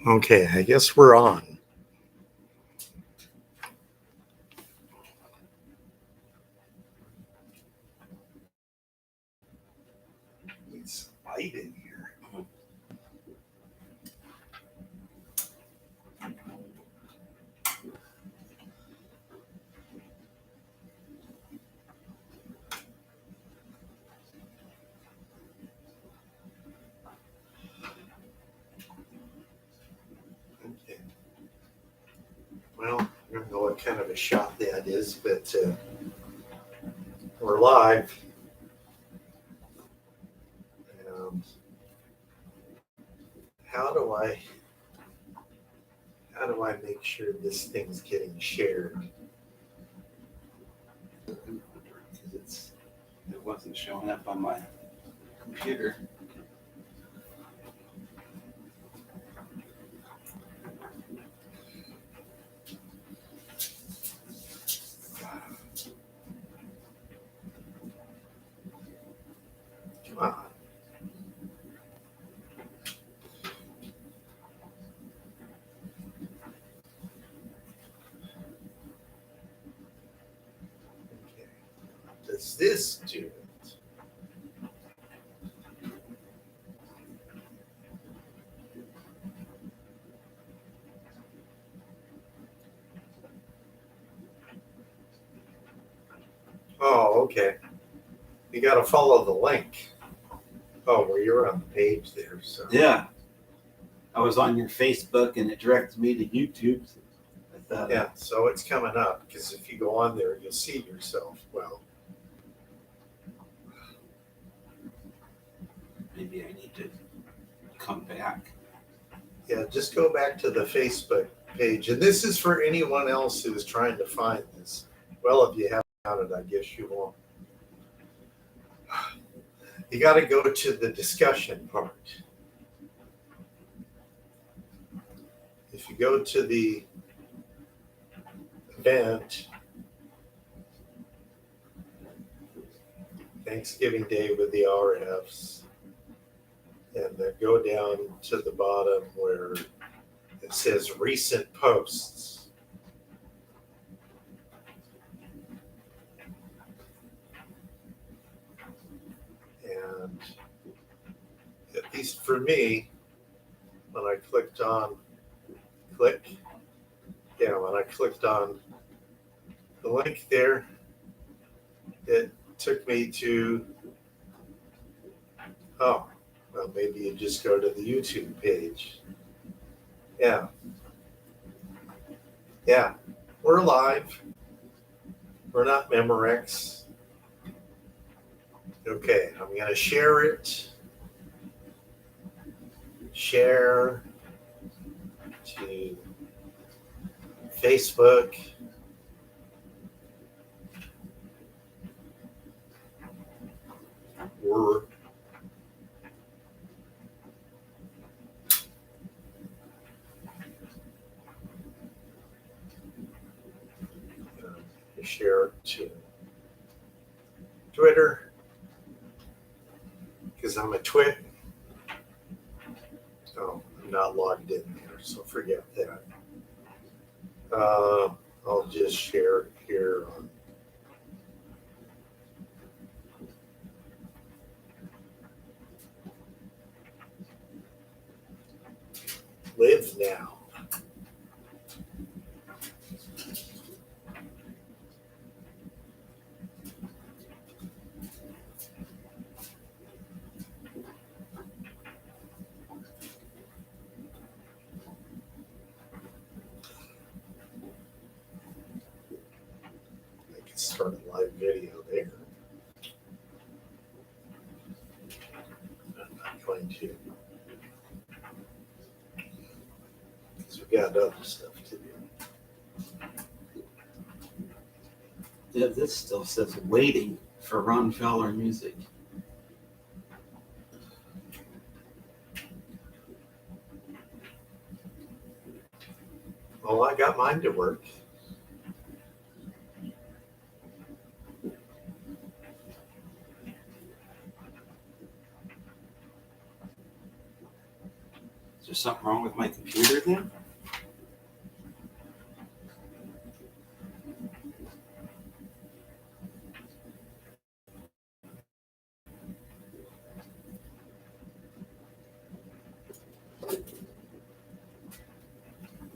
Okay, I guess we're on. Need some light in here. Okay. Well, I don't know what kind of a shot that is, but we're live. And how do I make sure this thing's getting shared? Because it wasn't showing up on my computer. Come on. Okay. What does this do? Oh, okay. You got to follow the link. Oh, well, you're on the page there. So Yeah. I was on your Facebook and it directed me to YouTube. So I thought, yeah, so it's coming up because if you go on there, you'll see yourself. Well, maybe I need to come back. yeah, just go back to the Facebook page. And this is for anyone else who is trying to find this. Well, if you haven't found it, I guess you won't. You got to go to the discussion part. If you go to the event, Thanksgiving Day with the RFs, and then go down to the bottom where it says recent posts. And at least for me, when I clicked on when I clicked on the link there, it took me to, oh, well, maybe you just go to the YouTube page. Yeah. Yeah. We're live. We're not Memorex. Okay, I'm going to share it. Share to Facebook. We're share it to Twitter because I'm a twit. Oh, I'm not logged in there, so forget that. I'll just share it here on Live Now. I can start a live video there. I'm not going to, because we got other stuff to do. Yeah, this still says waiting for Ron Feller music. Well, I got mine to work. Is there something wrong with my computer then?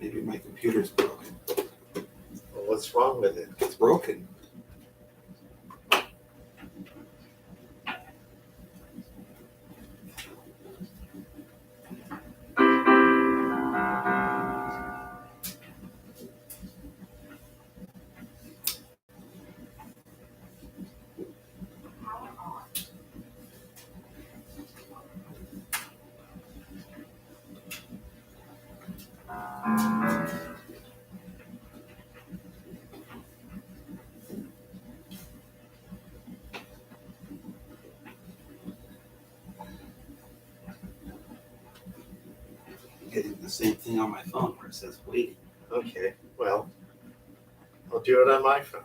Maybe my computer's broken. Well, what's wrong with it? It's broken. Getting the same thing on my phone where it says waiting. Okay, well, I'll do it on my phone.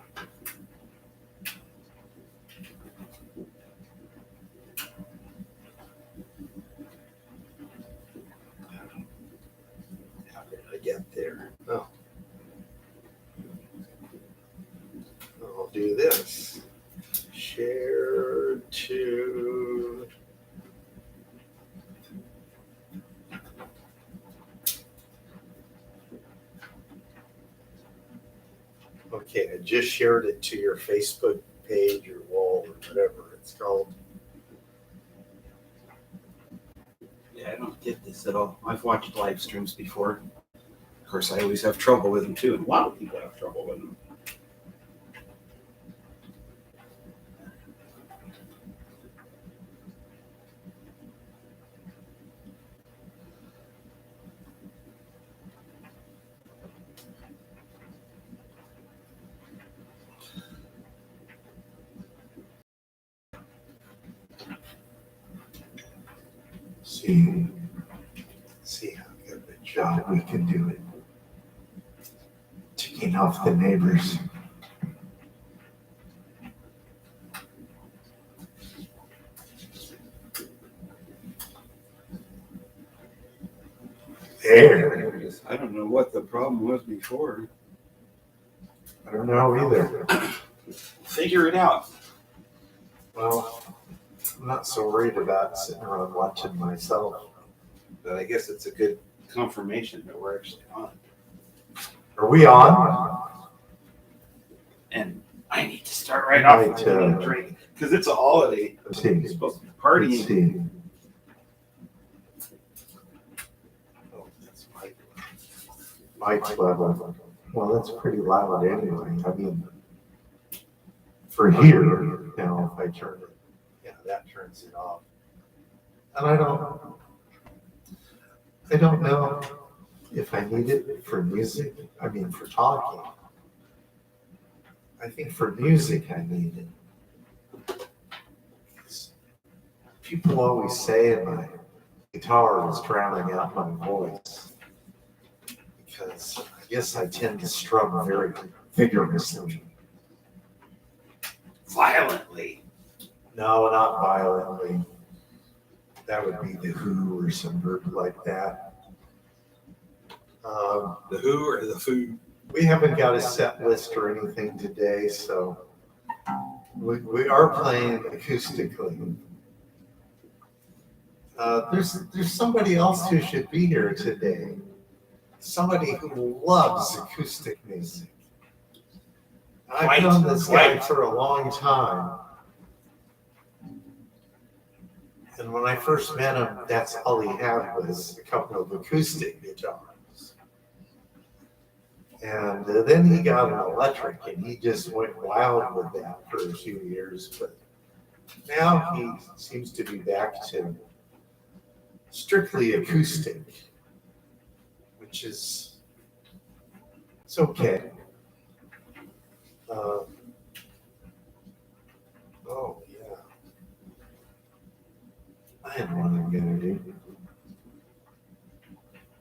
How did I get there? Oh. I'll do this. Share to. Okay, I just shared it to your Facebook page or wall or whatever it's called. Yeah, I don't get this at all. I've watched live streams before. Of course, I always have trouble with them too, and a lot of people have trouble with them. See how good of a job we can do it. Ticking off the neighbors. There. I don't know what the problem was before. I don't know either. Figure it out. Well, I'm not so worried about sitting around watching myself. But I guess it's a good confirmation that we're actually on. Are we on? And I need to start right off with Right, a drink because it's a holiday. Let's see. It's supposed to be Let's partying. see. Oh, that's Mike's level. Well, that's pretty loud anyway. I mean, for here, now if I turn it, yeah, that turns it off. And I don't know if I need it for music. I mean, for talking. I think for music I need it. People always say my guitar is drowning out my voice because I guess I tend to strum very vigorously. Violently. No, not violently. That would be the Who or some group like that. The Who or the Foo? We haven't got a set list or anything today, so we are playing acoustically. There's somebody else who should be here today. Somebody who loves acoustic music. I've known this guy for a long time. And when I first met him, that's all he had was a couple of acoustic guitars. And then he got an electric and he just went wild with that for a few years. But now he seems to be back to strictly acoustic, which is, it's okay. Oh, yeah. I know what I'm gonna do.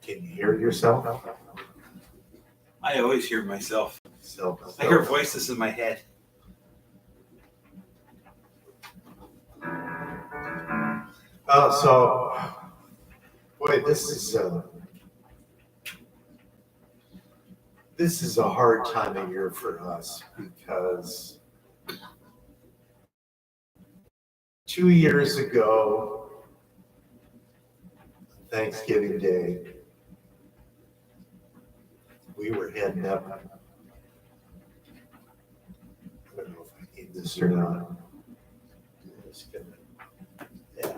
Can you hear yourself? I always hear myself. So, I hear voices in my head. Boy, this is a hard time of year for us because 2 years ago, Thanksgiving Day, we were heading up. I don't know if I need this or not. Just gonna, yeah.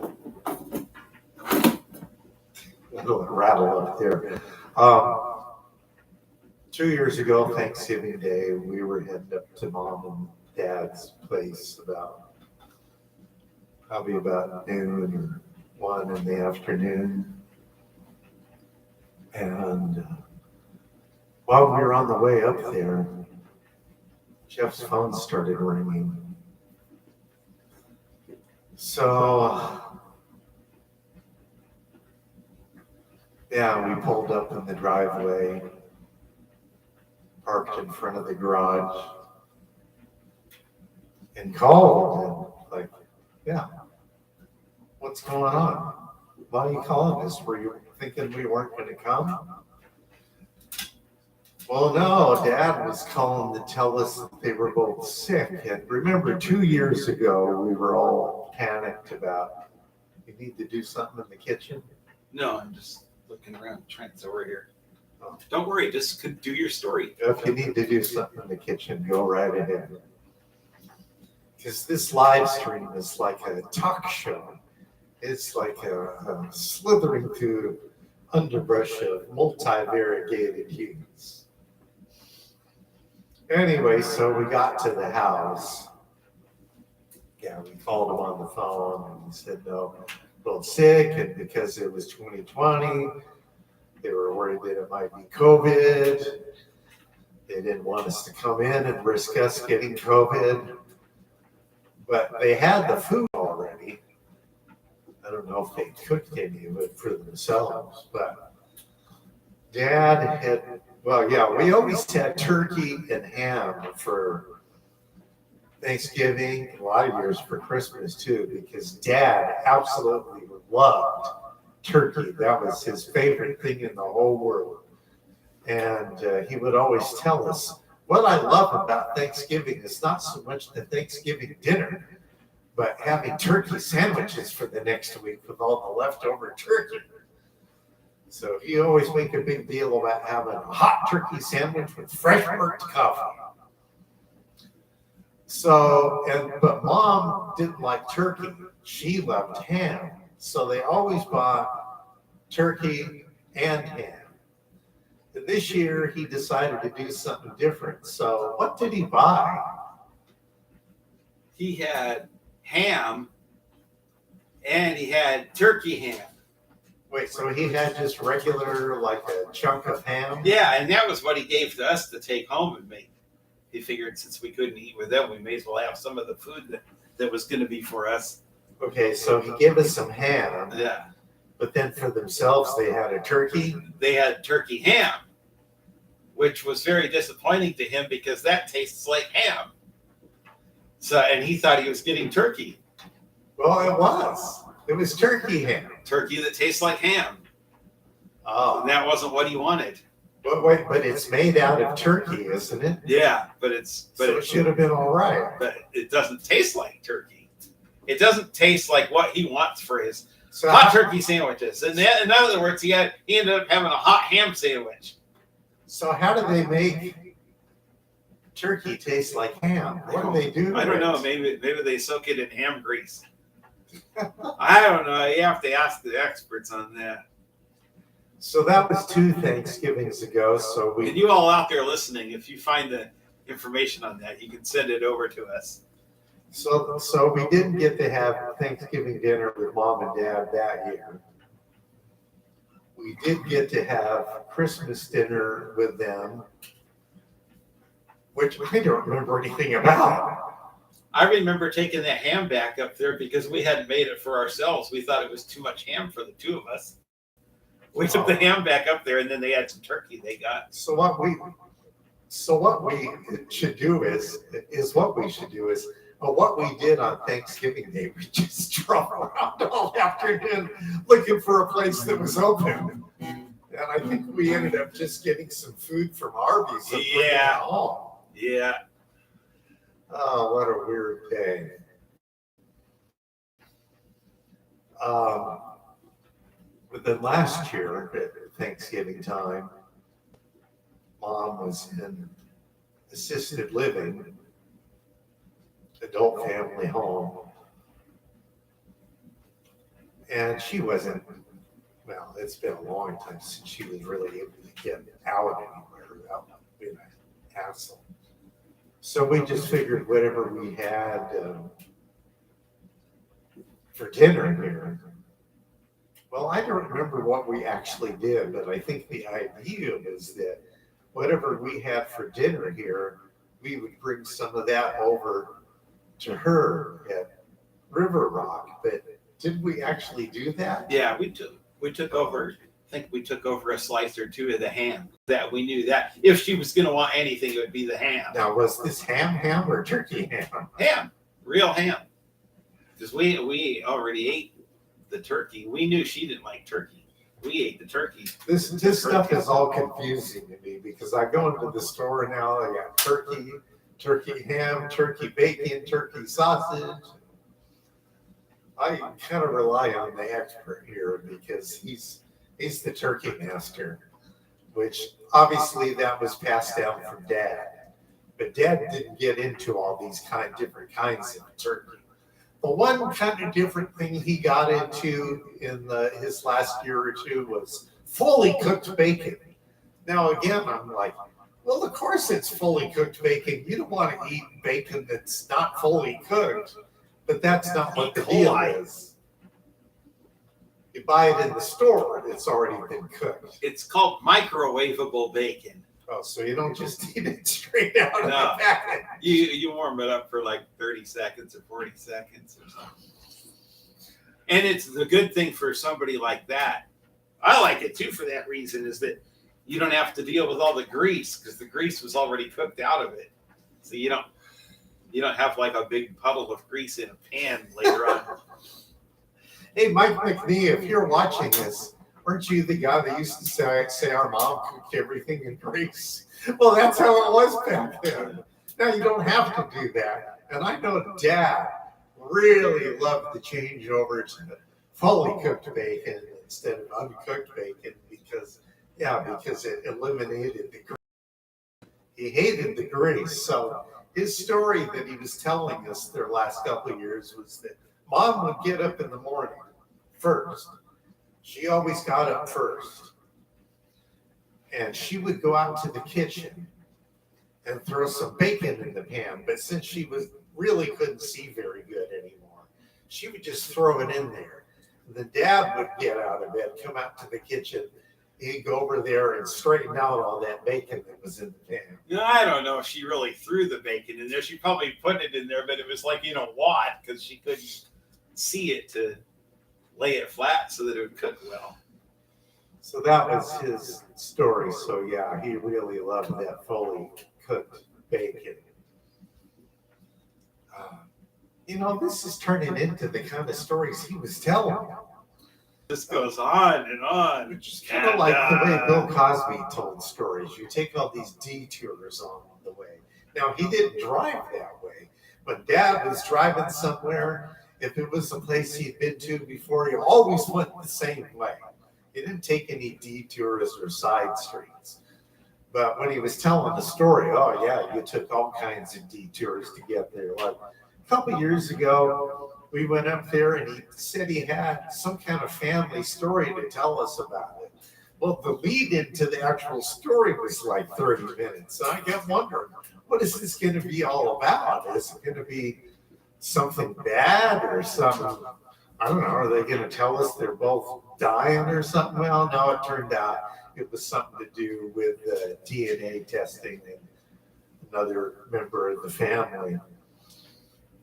It'll rattle up there. 2 years ago, Thanksgiving Day, we were heading up to Mom and Dad's place probably about noon or 1 in the afternoon. And while we were on the way up there, Jeff's phone started ringing. So, yeah, we pulled up in the driveway, parked in front of the garage, and called. And like, yeah, what's going on? Why are you calling us? Were you thinking we weren't going to come? Well, no, Dad was calling to tell us that they were both sick. And remember, 2 years ago, we were all panicked about, we need to do something in the kitchen. No, I'm just looking around. Trent's over here. Oh. Don't worry, just do your story. If you need to do something in the kitchen, go right ahead. Because this live stream is like a talk show. It's like a slithering through underbrush of multi-variegated hues. Anyway, so we got to the house. Yeah, we called him on the phone and he said, no, both sick, and because it was 2020, they were worried that it might be COVID. They didn't want us to come in and risk us getting COVID. But they had the food already. I don't know if they cooked any of it for themselves, but Dad had, well, yeah, we always had turkey and ham for Thanksgiving, a lot of years for Christmas too, because Dad absolutely loved turkey. That was his favorite thing in the whole world. And he would always tell us, what I love about Thanksgiving is not so much the Thanksgiving dinner, but having turkey sandwiches for the next week with all the leftover turkey. So he always made a big deal about having a hot turkey sandwich with fresh burnt coffee. So, but Mom didn't like turkey. She loved ham. So they always bought turkey and ham. And this year he decided to do something different. So what did he buy? He had ham and he had turkey ham. Wait, so he had just regular, like a chunk of ham? Yeah, and that was what he gave to us to take home and make. He figured since we couldn't eat with them, we may as well have some of the food that was going to be for us. Okay, so he gave us some ham. Yeah. But then for themselves, they had a turkey? They had turkey ham, which was very disappointing to him because that tastes like ham. So, and he thought he was getting turkey. Well, it was. It was turkey ham. Turkey that tastes like ham. Oh. And that wasn't what he wanted. But wait, but it's made out of turkey, isn't it? Yeah, but it should have been all right. But it doesn't taste like turkey. It doesn't taste like what he wants for his hot turkey sandwiches. And then, in other words, he ended up having a hot ham sandwich. So how do they make turkey taste like ham? What do they do? I don't know. Maybe they soak it in ham grease. I don't know. You have to ask the experts on that. So that was 2 Thanksgivings ago. So and you all out there listening, if you find the information on that, you can send it over to us. So we didn't get to have Thanksgiving dinner with Mom and Dad that year. We did get to have Christmas dinner with them, which I don't remember anything about. I remember taking that ham back up there because we hadn't made it for ourselves. We thought it was too much ham for the two of us. We took the ham back up there, and then they had some turkey they got. So what we should do is But what we did on Thanksgiving Day, we just drove around all afternoon looking for a place that was open. And I think we ended up just getting some food from Arby's and bringing it home. Yeah. Oh, what a weird day. But then last year at Thanksgiving time, Mom was in assisted living, adult family home. And she wasn't, well, it's been a long time since she was really able to get out anywhere without being an hassle. So we just figured whatever we had for dinner here. Well, I don't remember what we actually did, but I think the idea was that whatever we had for dinner here, we would bring some of that over to her at River Rock. But did we actually do that? Yeah, we took over. I think we took over a slice or two of the ham. That we knew that if she was going to want anything, it would be the ham. Now, was this ham or turkey ham? Ham, real ham. Because we already ate the turkey. We knew she didn't like turkey. We ate the turkey. This stuff is all confusing to me because I go into the store now. I got turkey ham, turkey bacon, turkey sausage. I kind of rely on the expert here because he's the turkey master, which obviously that was passed down from Dad. But Dad didn't get into all these different kinds of turkey. The one kind of different thing he got into in his last year or two was fully cooked bacon. Now, again, I'm like, well, of course it's fully cooked bacon. You don't want to eat bacon that's not fully cooked, but that's not what the deal is. You buy it in the store, it's already been cooked. It's called microwavable bacon. Oh, so you don't just eat it straight out of the packet. You warm it up for like 30 seconds or 40 seconds or something. And it's the good thing for somebody like that. I like it too for that reason, is that you don't have to deal with all the grease because the grease was already cooked out of it. So you don't have like a big puddle of grease in a pan later on. Hey, Mike McNee, if you're watching this, weren't you the guy that used to say our mom cooked everything in grease? Well, that's how it was back then. Now you don't have to do that. And I know Dad really loved to change over to fully cooked bacon instead of uncooked bacon because it eliminated the grease. He hated the grease. So his story that he was telling us their last couple of years was that Mom would get up in the morning first. She always got up first. And she would go out to the kitchen and throw some bacon in the pan. But since she really couldn't see very good anymore, she would just throw it in there. The Dad would get out of bed, come out to the kitchen. He'd go over there and straighten out all that bacon that was in the pan. No, I don't know if she really threw the bacon in there. She probably put it in there, but it was like, wad, because she couldn't see it to lay it flat so that it would cook well. So that was his story. So yeah, he really loved that fully cooked bacon. This is turning into the kind of stories he was telling. This goes on and on. Which is kind of like the way Bill Cosby told stories. You take all these detours on the way. Now, he didn't drive that way. When Dad was driving somewhere, if it was a place he'd been to before, he always went the same way. He didn't take any detours or side streets. But when he was telling the story, oh yeah, you took all kinds of detours to get there. Like a couple of years ago, we went up there and he said he had some kind of family story to tell us about it. Well, the lead into the actual story was like 30 minutes. So I kept wondering, what is this going to be all about? Is it going to be something bad or something? I don't know. Are they going to tell us they're both dying or something? Well, no, it turned out it was something to do with DNA testing and another member of the family.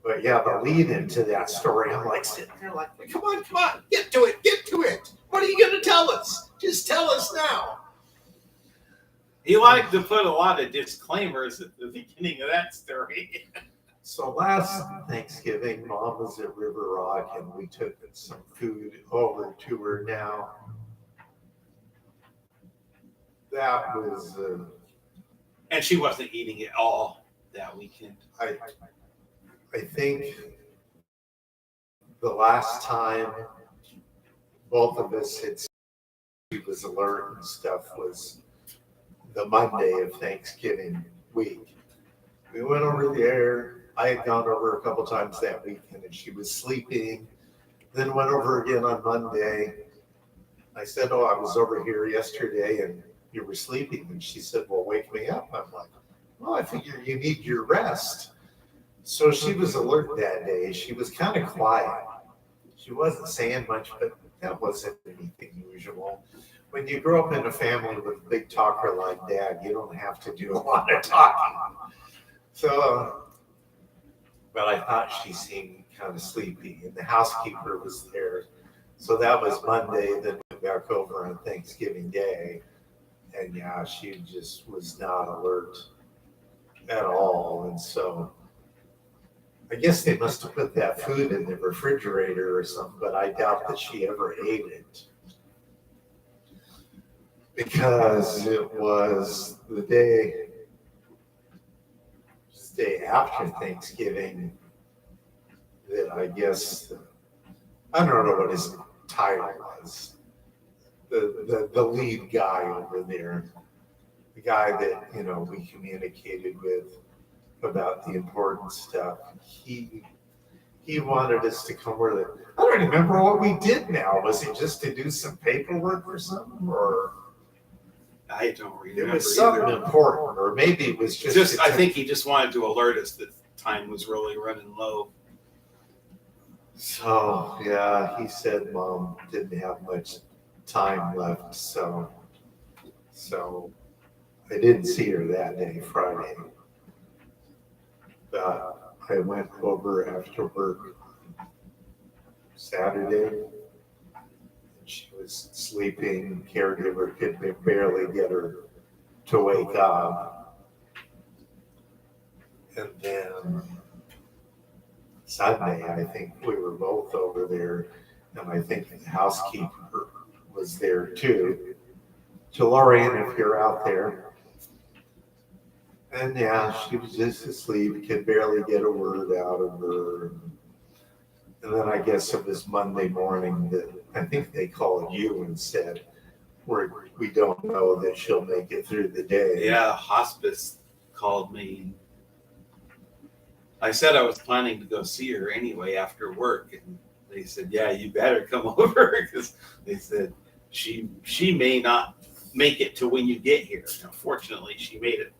But yeah, the lead into that story, I'm like sitting there like, come on, get to it. What are you going to tell us? Just tell us now. He liked to put a lot of disclaimers at the beginning of that story. So last Thanksgiving, Mom was at River Rock and we took some food over to her now. That was, And she wasn't eating it all that weekend. I think the last time both of us had seen she was alert and stuff was the Monday of Thanksgiving week. We went over there. I had gone over a couple times that weekend and she was sleeping. Then went over again on Monday. I said, oh, I was over here yesterday and you were sleeping. And she said, well, wake me up. I'm like, well, I figure you need your rest. So she was alert that day. She was kind of quiet. She wasn't saying much, but that wasn't anything usual. When you grow up in a family with a big talker like Dad, you don't have to do a lot of talking. So, but I thought she seemed kind of sleepy, and the housekeeper was there. So that was Monday, then went back over on Thanksgiving Day. And yeah, she just was not alert at all. And so I guess they must have put that food in the refrigerator or something, but I doubt that she ever ate it. Because it was the day after Thanksgiving that I guess, I don't know what his title was, the lead guy over there, the guy that, you know, we communicated with about the important stuff. He wanted us to come where I don't remember what we did now. Was it just to do some paperwork or something, or? I don't remember. It was something important, or maybe it was just I think he just wanted to alert us that time was really running low. So yeah, he said Mom didn't have much time left, so I didn't see her that day, Friday. But I went over after work Saturday. She was sleeping. Caregiver could barely get her to wake up. And then Sunday, I think we were both over there, and I think the housekeeper was there too. To Lorian, if you're out there. And yeah, she was just asleep, could barely get a word out of her. And then I guess it was Monday morning that I think they called you and said, we don't know that she'll make it through the day. Yeah, hospice called me. I said I was planning to go see her anyway after work, and they said, yeah, you better come over, because they said she may not make it to when you get here. Now, fortunately, she made it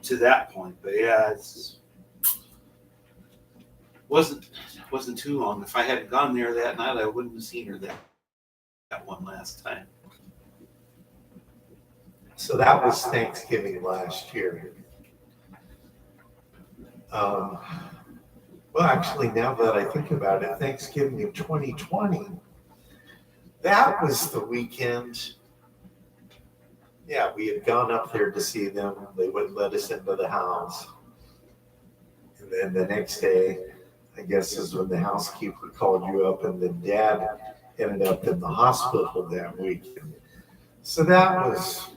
to that point, but yeah, it's wasn't too long. If I hadn't gone there that night, I wouldn't have seen her that one last time. So that was Thanksgiving last year. Well, actually, now that I think about it, Thanksgiving of 2020, that was the weekend. Yeah, we had gone up there to see them. They wouldn't let us into the house. And then the next day, I guess is when the housekeeper called you up, and then Dad ended up in the hospital that weekend. So that was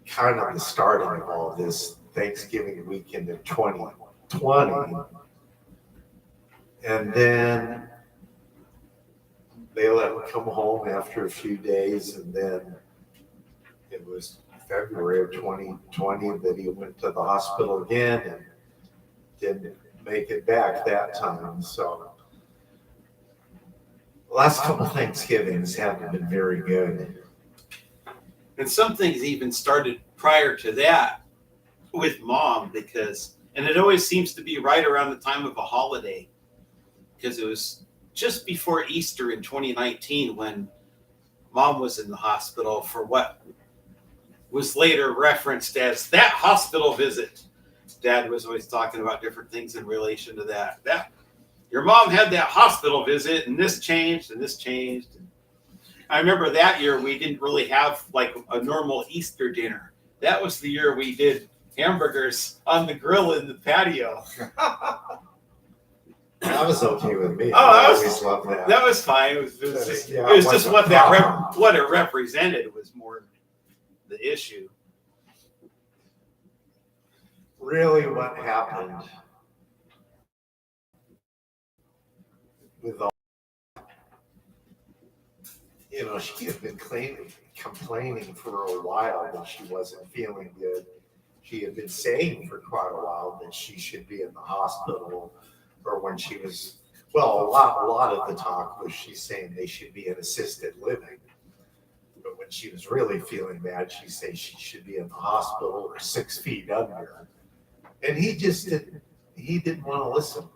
kind of the starting of all this Thanksgiving weekend of 2020. And then they let him come home after a few days, and then it was February of 2020 that he went to the hospital again and didn't make it back that time. So the last couple Thanksgivings haven't been very good. And some things even started prior to that with Mom, and it always seems to be right around the time of a holiday, because it was just before Easter in 2019 when Mom was in the hospital for what was later referenced as that hospital visit. Dad was always talking about different things in relation to that. Your mom had that hospital visit, and this changed, and this changed. I remember that year we didn't really have like a normal Easter dinner. That was the year we did hamburgers on the grill in the patio. That was okay with me. Oh, I that was- always loved that. That was fine. It was Yeah, it was it just wasn't what a that problem. what it represented was more the issue. Really what happened with all, she had been complaining for a while that she wasn't feeling good. She had been saying for quite a while that she should be in the hospital, or when she was, well, a lot of the talk was she's saying they should be in assisted living. But when she was really feeling bad, she said she should be in the hospital or 6 feet under. And he didn't want to listen.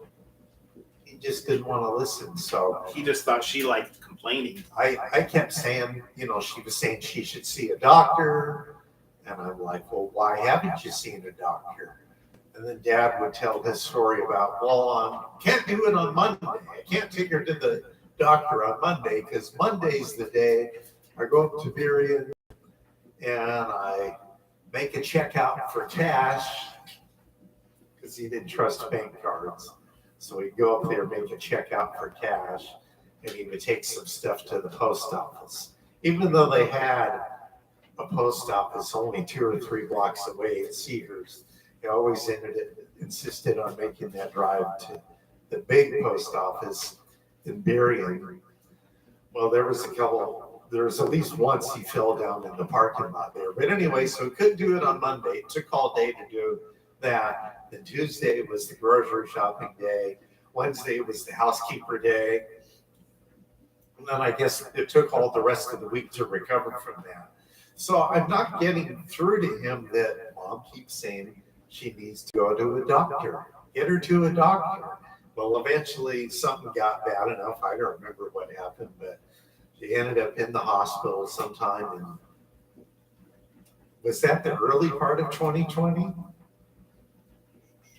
He just didn't want to listen. So He just thought she liked complaining. I kept saying, she was saying she should see a doctor. And I'm like, well, why haven't you seen a doctor? And then Dad would tell his story about, well, can't do it on Monday. I can't take her to the doctor on Monday because Monday's the day I go up to Berrien and I make a check out for cash because he didn't trust bank cards. So he'd go up there, make a check out for cash, and he would take some stuff to the post office. Even though they had a post office only 2 or 3 blocks away at Cedars, he always insisted on making that drive to the big post office in Berrien. Well, there was at least once he fell down in the parking lot there. But anyway, so he couldn't do it on Monday. It took all day to do that. Then Tuesday was the grocery shopping day. Wednesday was the housekeeper day. And then I guess it took all the rest of the week to recover from that. So I'm not getting through to him that Mom keeps saying she needs to go to a doctor. Get her to a doctor. Well, eventually something got bad enough. I don't remember what happened, but she ended up in the hospital sometime in, was that the early part of 2020?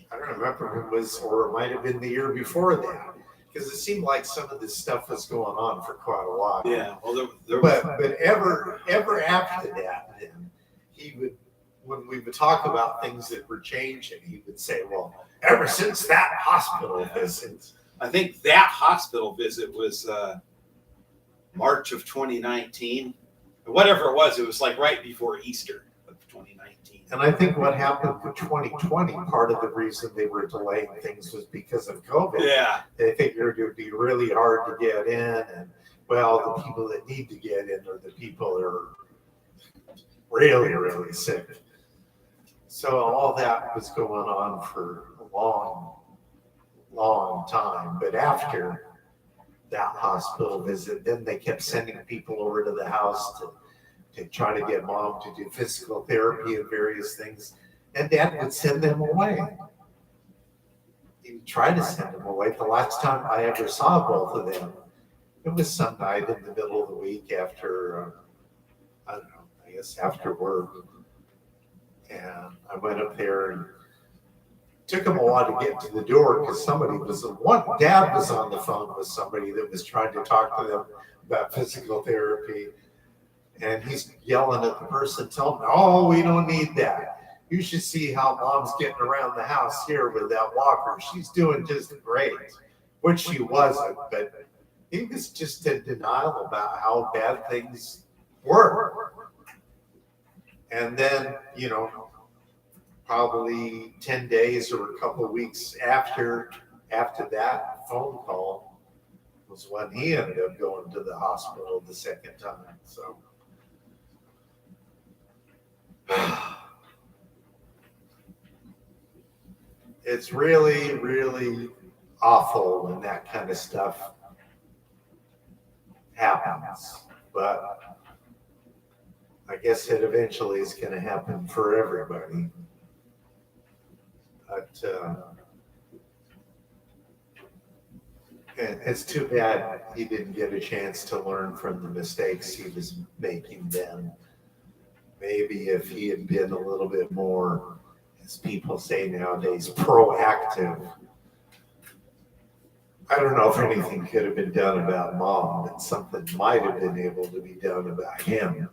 I don't remember if it was, or it might have been the year before that, because it seemed like some of this stuff was going on for quite a while. Yeah. Well, there was, But ever after that, then he would, when we would talk about things that were changing, he would say, well, ever since that hospital visit. I think that hospital visit was March of 2019. Whatever it was like right before Easter of 2019. And I think what happened for 2020, part of the reason they were delaying things was because of COVID. Yeah. They figured it would be really hard to get in. And well, the people that need to get in are the people that are really, really sick. So all that was going on for a long, long time. But after that hospital visit, then they kept sending people over to the house to try to get Mom to do physical therapy and various things. And Dad would send them away. He would try to send them away. The last time I ever saw both of them, it was some night in the middle of the week after, I don't know, I guess after work. And I went up there and took him a while to get to the door because Dad was on the phone with somebody that was trying to talk to them about physical therapy. And he's yelling at the person, telling them, oh, we don't need that. You should see how Mom's getting around the house here with that walker. She's doing just great, which she wasn't, but he was just in denial about how bad things were. And then, probably 10 days or a couple of weeks after that phone call was when he ended up going to the hospital the second time. So it's really, really awful when that kind of stuff happens. But I guess it eventually is going to happen for everybody. But it's too bad he didn't get a chance to learn from the mistakes he was making then. Maybe if he had been a little bit more, as people say nowadays, proactive. I don't know if anything could have been done about Mom, but something might have been able to be done about him.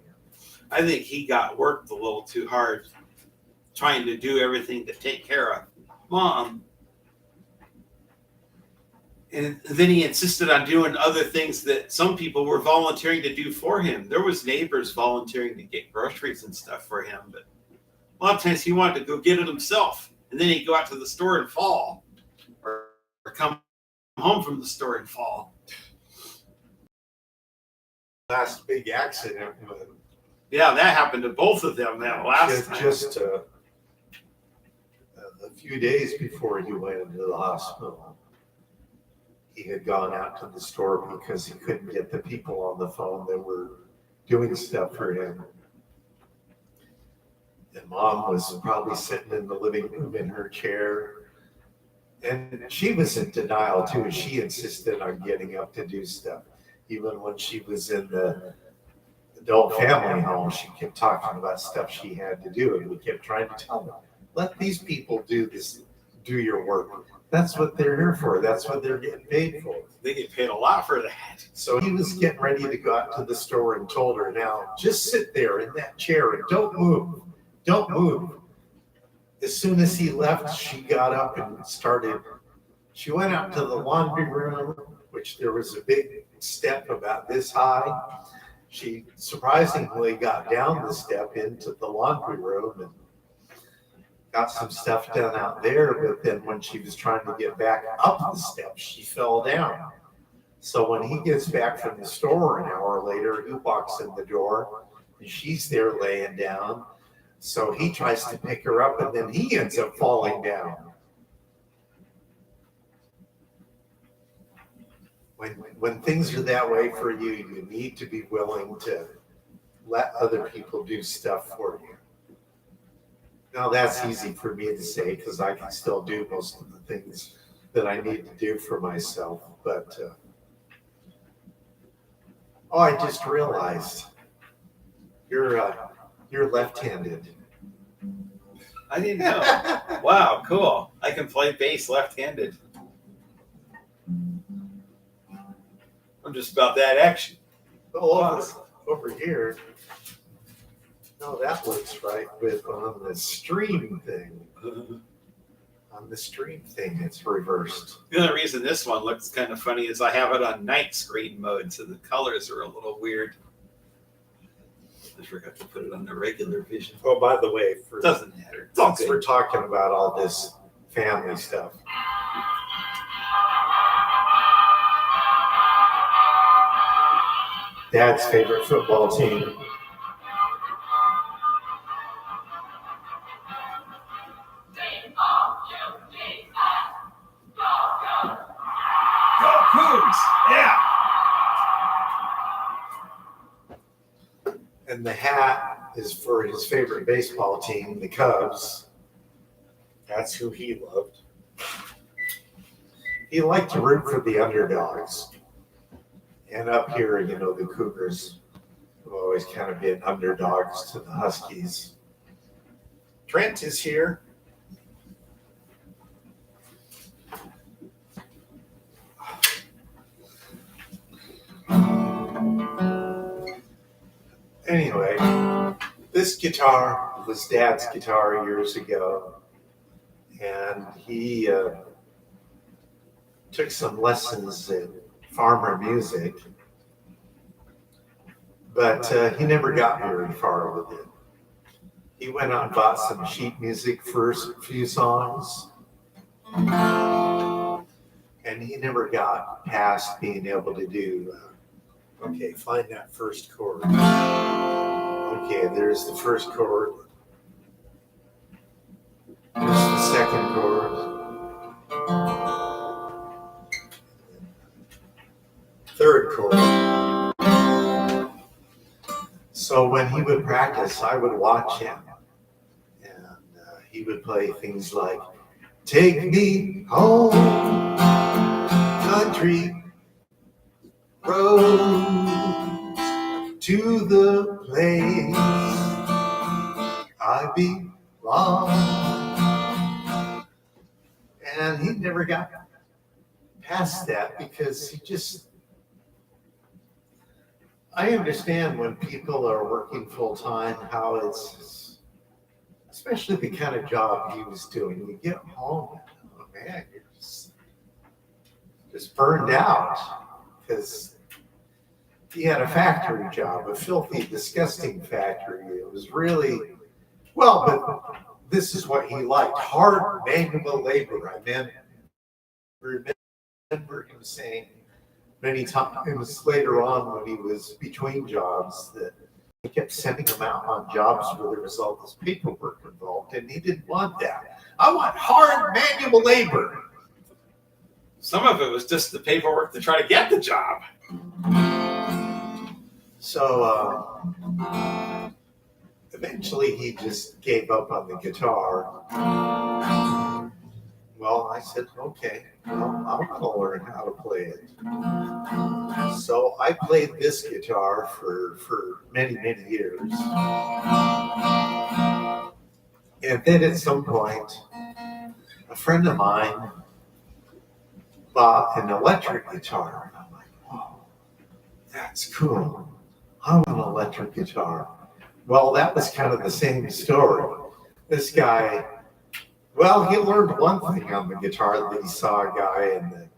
I think he got worked a little too hard. trying to do everything to take care of Mom. And then he insisted on doing other things that some people were volunteering to do for him. There was neighbors volunteering to get groceries and stuff for him, but a lot of times he wanted to go get it himself. And then he'd go out to the store and fall, or come home from the store and fall. Last big accident, but Yeah, that happened to both of them that last time. just a few days before he went into the hospital, he had gone out to the store because he couldn't get the people on the phone that were doing stuff for him. And Mom was probably sitting in the living room in her chair. And she was in denial too. She insisted on getting up to do stuff. Even when she was in the adult family home, she kept talking about stuff she had to do. And we kept trying to tell her, let these people do this, do your work. That's what they're here for. That's what they're getting paid for. They get paid a lot for that. So he was getting ready to go out to the store and told her, now just sit there in that chair and don't move. Don't move. As soon as he left, she got up and she went out to the laundry room, which there was a big step about this high. She surprisingly got down the step into the laundry room and got some stuff done out there. But then when she was trying to get back up the steps, she fell down. So when he gets back from the store an hour later, he walks in the door and she's there laying down. So he tries to pick her up and then he ends up falling down. When things are that way for you, you need to be willing to let other people do stuff for you. Now that's easy for me to say because I can still do most of the things that I need to do for myself. But I just realized you're left-handed. I didn't know. Wow, cool. I can play bass left-handed. I'm just about that action. Oh, over here. No, that looks right with on the stream thing. On the stream thing, it's reversed. The only reason this one looks kind of funny is I have it on night screen mode, so the colors are a little weird. I forgot to put it on the regular vision. Oh, by the way, Doesn't matter. since we're talking about all this family stuff. Dad's favorite football team. Go Cougs! Yeah! And the hat is for his favorite baseball team, the Cubs. That's who he loved. He liked to root for the underdogs. And up here, the Cougars have always kind of been underdogs to the Huskies. Trent is here. Anyway, this guitar was Dad's guitar years ago, and he took some lessons in farmer music, but he never got very far with it. He went out and bought some sheet music for a few songs, and he never got past being able to do, okay, find that first chord. Okay, there's the first chord. There's the second chord. Third chord. So when he would practice, I would watch him. And he would play things like, take me home, country roads, to the place I belong. And he never got past that because I understand when people are working full time how it's especially the kind of job he was doing. You get home, oh man, you're just burned out because he had a factory job, a filthy, disgusting factory. It was really, well, but this is what he liked, hard manual labor. I remember him saying many times later on when he was between jobs that he kept sending him out on jobs where there was all this paperwork involved, and he didn't want that. I want hard manual labor. Some of it was just the paperwork to try to get the job. So eventually he just gave up on the guitar. Well, I said, okay, well, I want to learn how to play it. So I played this guitar for many, many years. And then at some point, a friend of mine bought an electric guitar. And I'm like, whoa, that's cool. I want an electric guitar. Well, that was kind of the same story. This guy, well, he learned one thing on the guitar that he saw a guy in the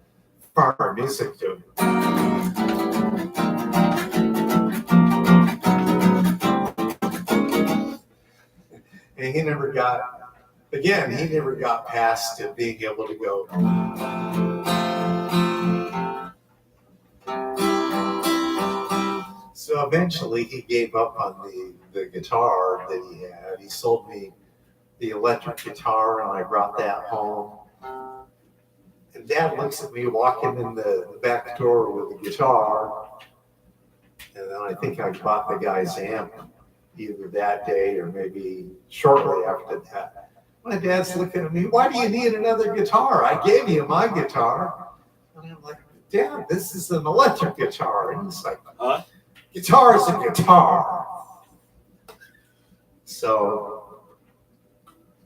farmer music do. And he never got past it being able to go. So eventually he gave up on the guitar that he had. He sold me the electric guitar and I brought that home. And Dad looks at me walking in the back door with the guitar. And then I think I bought the guy's amp either that day or maybe shortly after that. My dad's looking at me, why do you need another guitar? I gave you my guitar. And I'm like, Dad, this is an electric guitar. And he's like, guitar is a guitar. So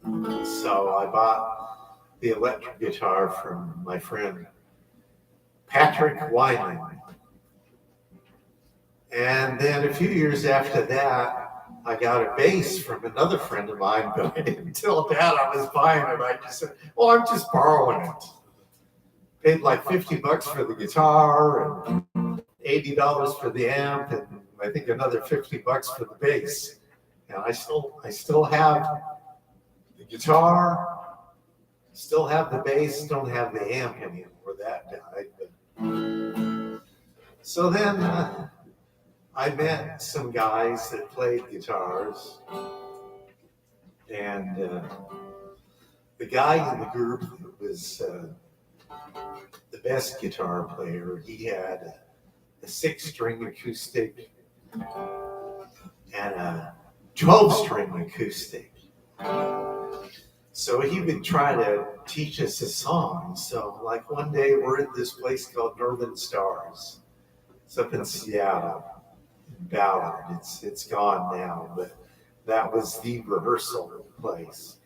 I bought the electric guitar from my friend Patrick Wyman. And then a few years after that, I got a bass from another friend of mine, but I didn't tell Dad I was buying it. I just said, well, I'm just borrowing it. Paid like $50 for the guitar and $80 for the amp, and I think another $50 for the bass. And I still have the guitar, still have the bass, don't have the amp anymore. That died. But... So then I met some guys that played guitars, and the guy in the group that was the best guitar player, he had a 6-string acoustic and a 12-string acoustic. So he would try to teach us a song. So like one day we're at this place called Northern Stars. It's up in Seattle, in Ballard. It's gone now, but that was the rehearsal place.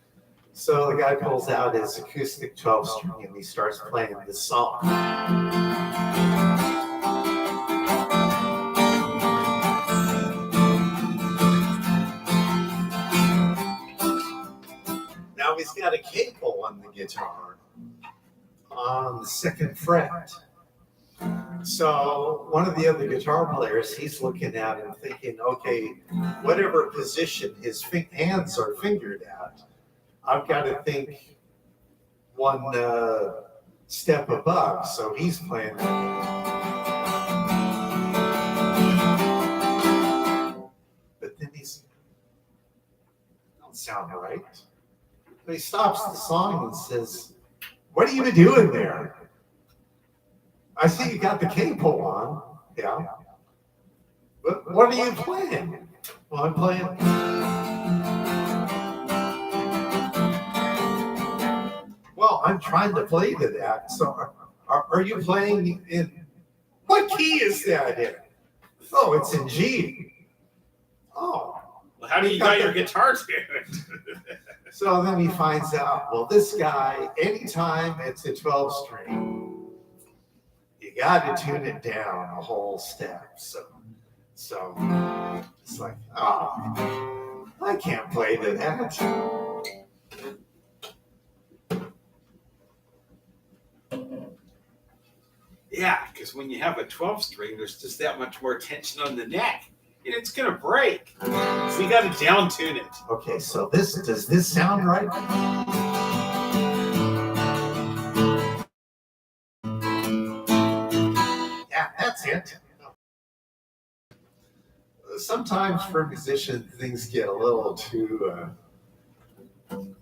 So the guy pulls out his acoustic 12-string and he starts playing this song. Now he's got a cable on the guitar on the 2nd fret. So one of the other guitar players, he's looking at it and thinking, okay, whatever position his hands are fingered at, I've got to think one step above. So he's playing. But then don't sound right. But he stops the song and says, what are you doing there? I see you got the cable on. Yeah. But what are you playing? Well, I'm playing. Well, I'm trying to play to that. So are you playing in, what key is that in? Oh, it's in G. Oh. Well, how do you got your guitar tuned? So then he finds out, well, this guy, anytime it's a 12-string, you got to tune it down a whole step. So it's like, oh, I can't play to that. Yeah, because when you have a 12 string, there's just that much more tension on the neck, and it's gonna break. So you got to down tune it. Okay, so does this sound right? Yeah, that's it. Sometimes for musicians, things get a little too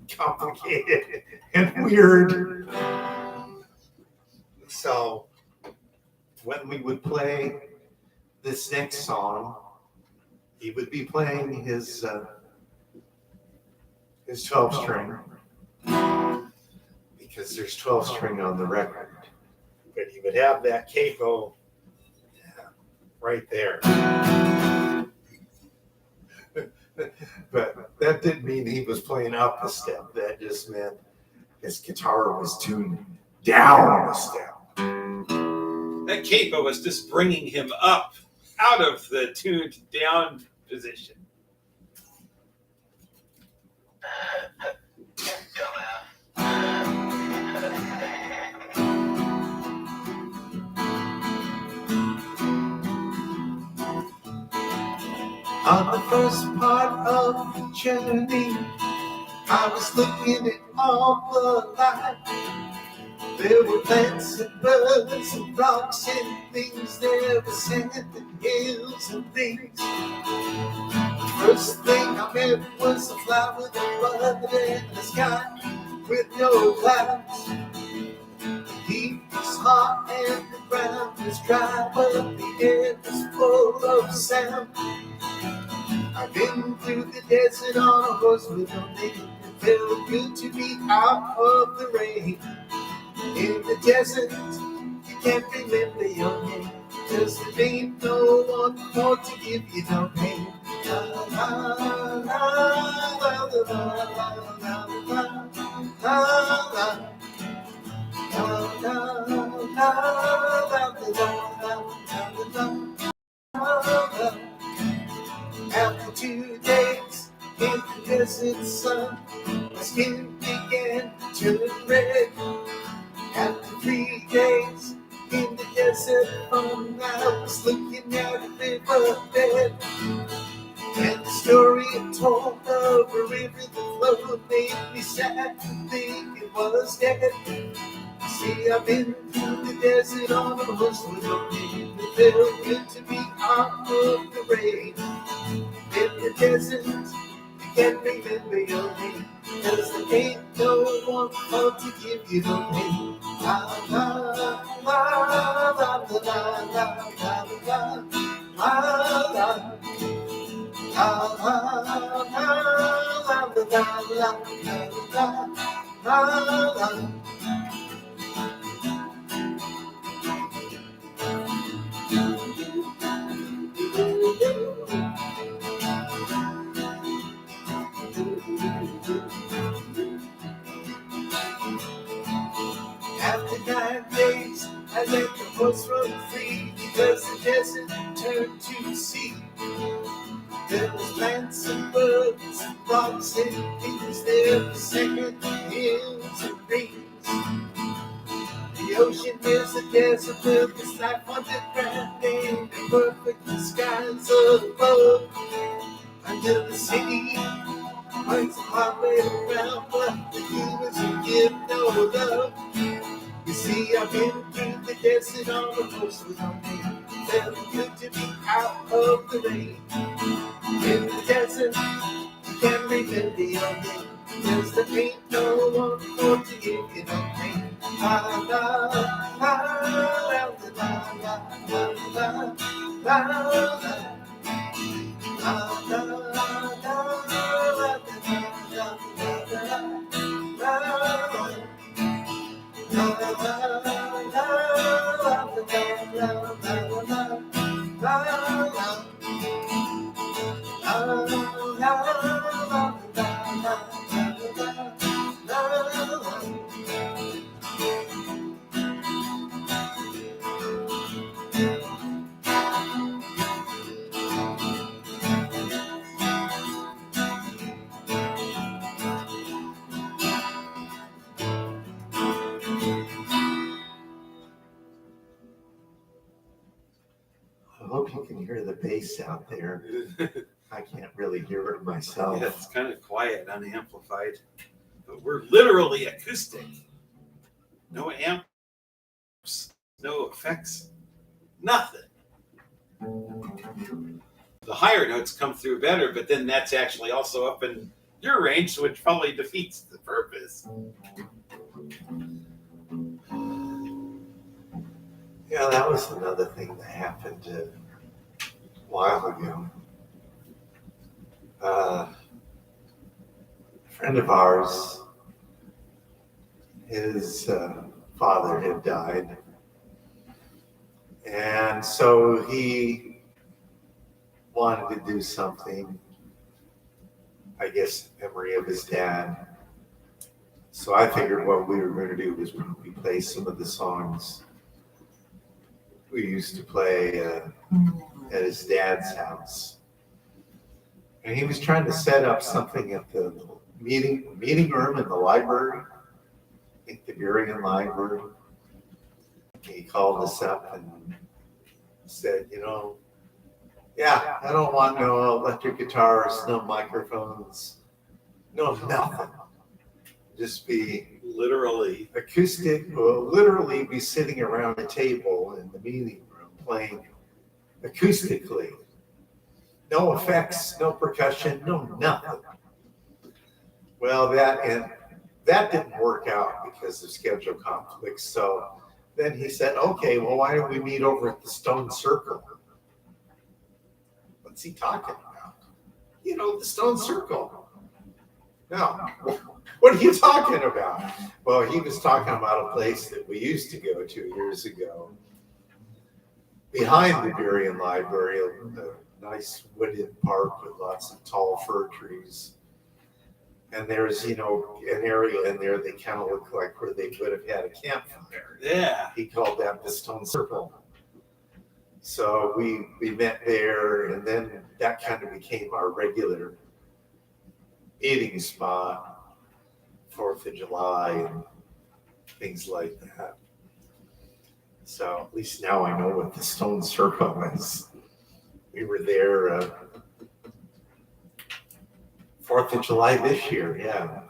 complicated and weird. So when we would play this next song, he would be playing his 12 string because there's 12 string on the record. But he would have that capo right there. But that didn't mean he was playing up a step. That just meant his guitar was tuned down a step. That capo was just bringing him up out of the tuned down position. On the first part of the journey, I was looking at all the life. There were plants and birds and rocks and things. There were sand and hills and things. The first thing I met was a flower that budded in the sky with no clouds. The heat was hot and the ground was dry, but the air was full of sound. I've been through the desert on a horse with no name. It felt good to be out of the rain. In the desert, you can't remember your name, 'cause there ain't no one more to give you no pain. La la la la la la la la la. After 2 days in the desert sun, my skin began to turn red. After 3 days in the desert fun, I was looking at a riverbed. And the story it told of a river that flowed made me sad to think it was dead. See, I've been through the desert on a horse with no name. It felt good to be out of the rain. In the desert, you can't remember your name, 'cause there ain't no one more to give you no pain. La la la la la la la la la la. After 9 days, I let the horse run free, because the desert turned to sea. There was plants and birds and rocks and things. There were sacred hills and rings. The ocean is a desert where there's life underground and the perfect skies above. Under the city, lights a highway around, but the humans will give no love. You see, I've been through the desert on a horse with no name. Felt good to be out of the rain. In the desert, you can't remember your name, 'cause there ain't no one more to give you no pain. La la la la la la la la la la. bass out there. I can't really hear it myself. Yeah, it's kind of quiet, unamplified. But we're literally acoustic. No amps, no effects, nothing. The higher notes come through better, but then that's actually also up in your range, which probably defeats the purpose. Yeah, that was another thing that happened a while ago. A friend of ours, his father had died. And so he wanted to do something, I guess, in memory of his dad. So I figured what we were going to do was probably play some of the songs we used to play at his dad's house. And he was trying to set up something at the meeting room in the library, I think the Burien Library. He called us up and said, yeah, I don't want no electric guitars, no microphones, no nothing. Just be Literally. acoustic, will literally be sitting around a table in the meeting room playing acoustically. No effects, no percussion, no nothing. Well, that didn't work out because of schedule conflicts. So then he said, okay, well, why don't we meet over at the Stone Circle? What's he talking about? The Stone Circle. No. What are you talking about? Well, he was talking about a place that we used to go to years ago, behind the Burien Library, a nice wooded park with lots of tall fir trees. And there's, an area in there that kind of looked like where they would have had a campfire. Yeah. He called that the Stone Circle. So we met there, and then that kind of became our regular meeting spot. 4th of July and things like that. So at least now I know what the Stone Circle is. We were there 4th of July this year, yeah.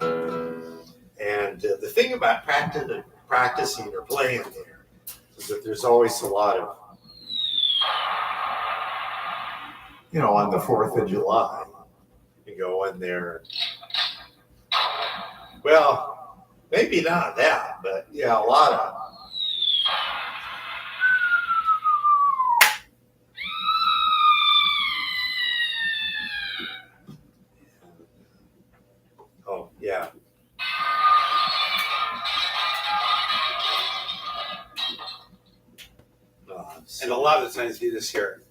And the thing about practicing or playing there is that there's always a lot of, on the 4th of July, you go in there. Well, maybe not that, but yeah, a lot of. Oh, yeah. And a lot of times you just hear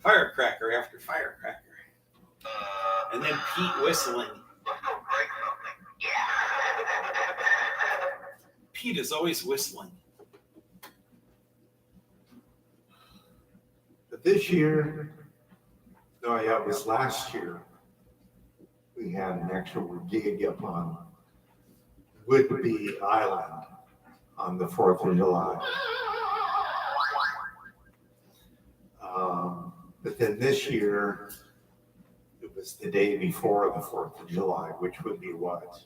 firecracker after firecracker. And then Pete whistling. Pete is always whistling. But this year, it was last year, we had an actual gig up on Whidbey Island on the 4th of July. But then this year, it was the day before the 4th of July, which would be what?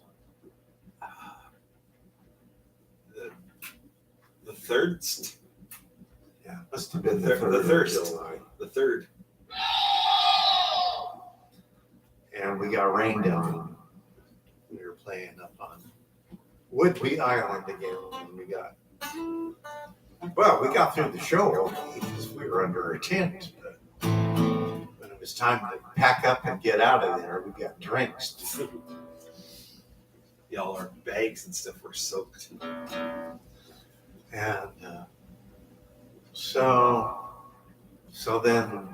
The 3rd? Yeah, must have been the 3rd of July. The 3rd. And we got rained on. We were playing up on Whidbey Island again, and we got through the show okay because we were under a tent. But when it was time to pack up and get out of there, we got drenched. Y'all, our bags and stuff were soaked. And so then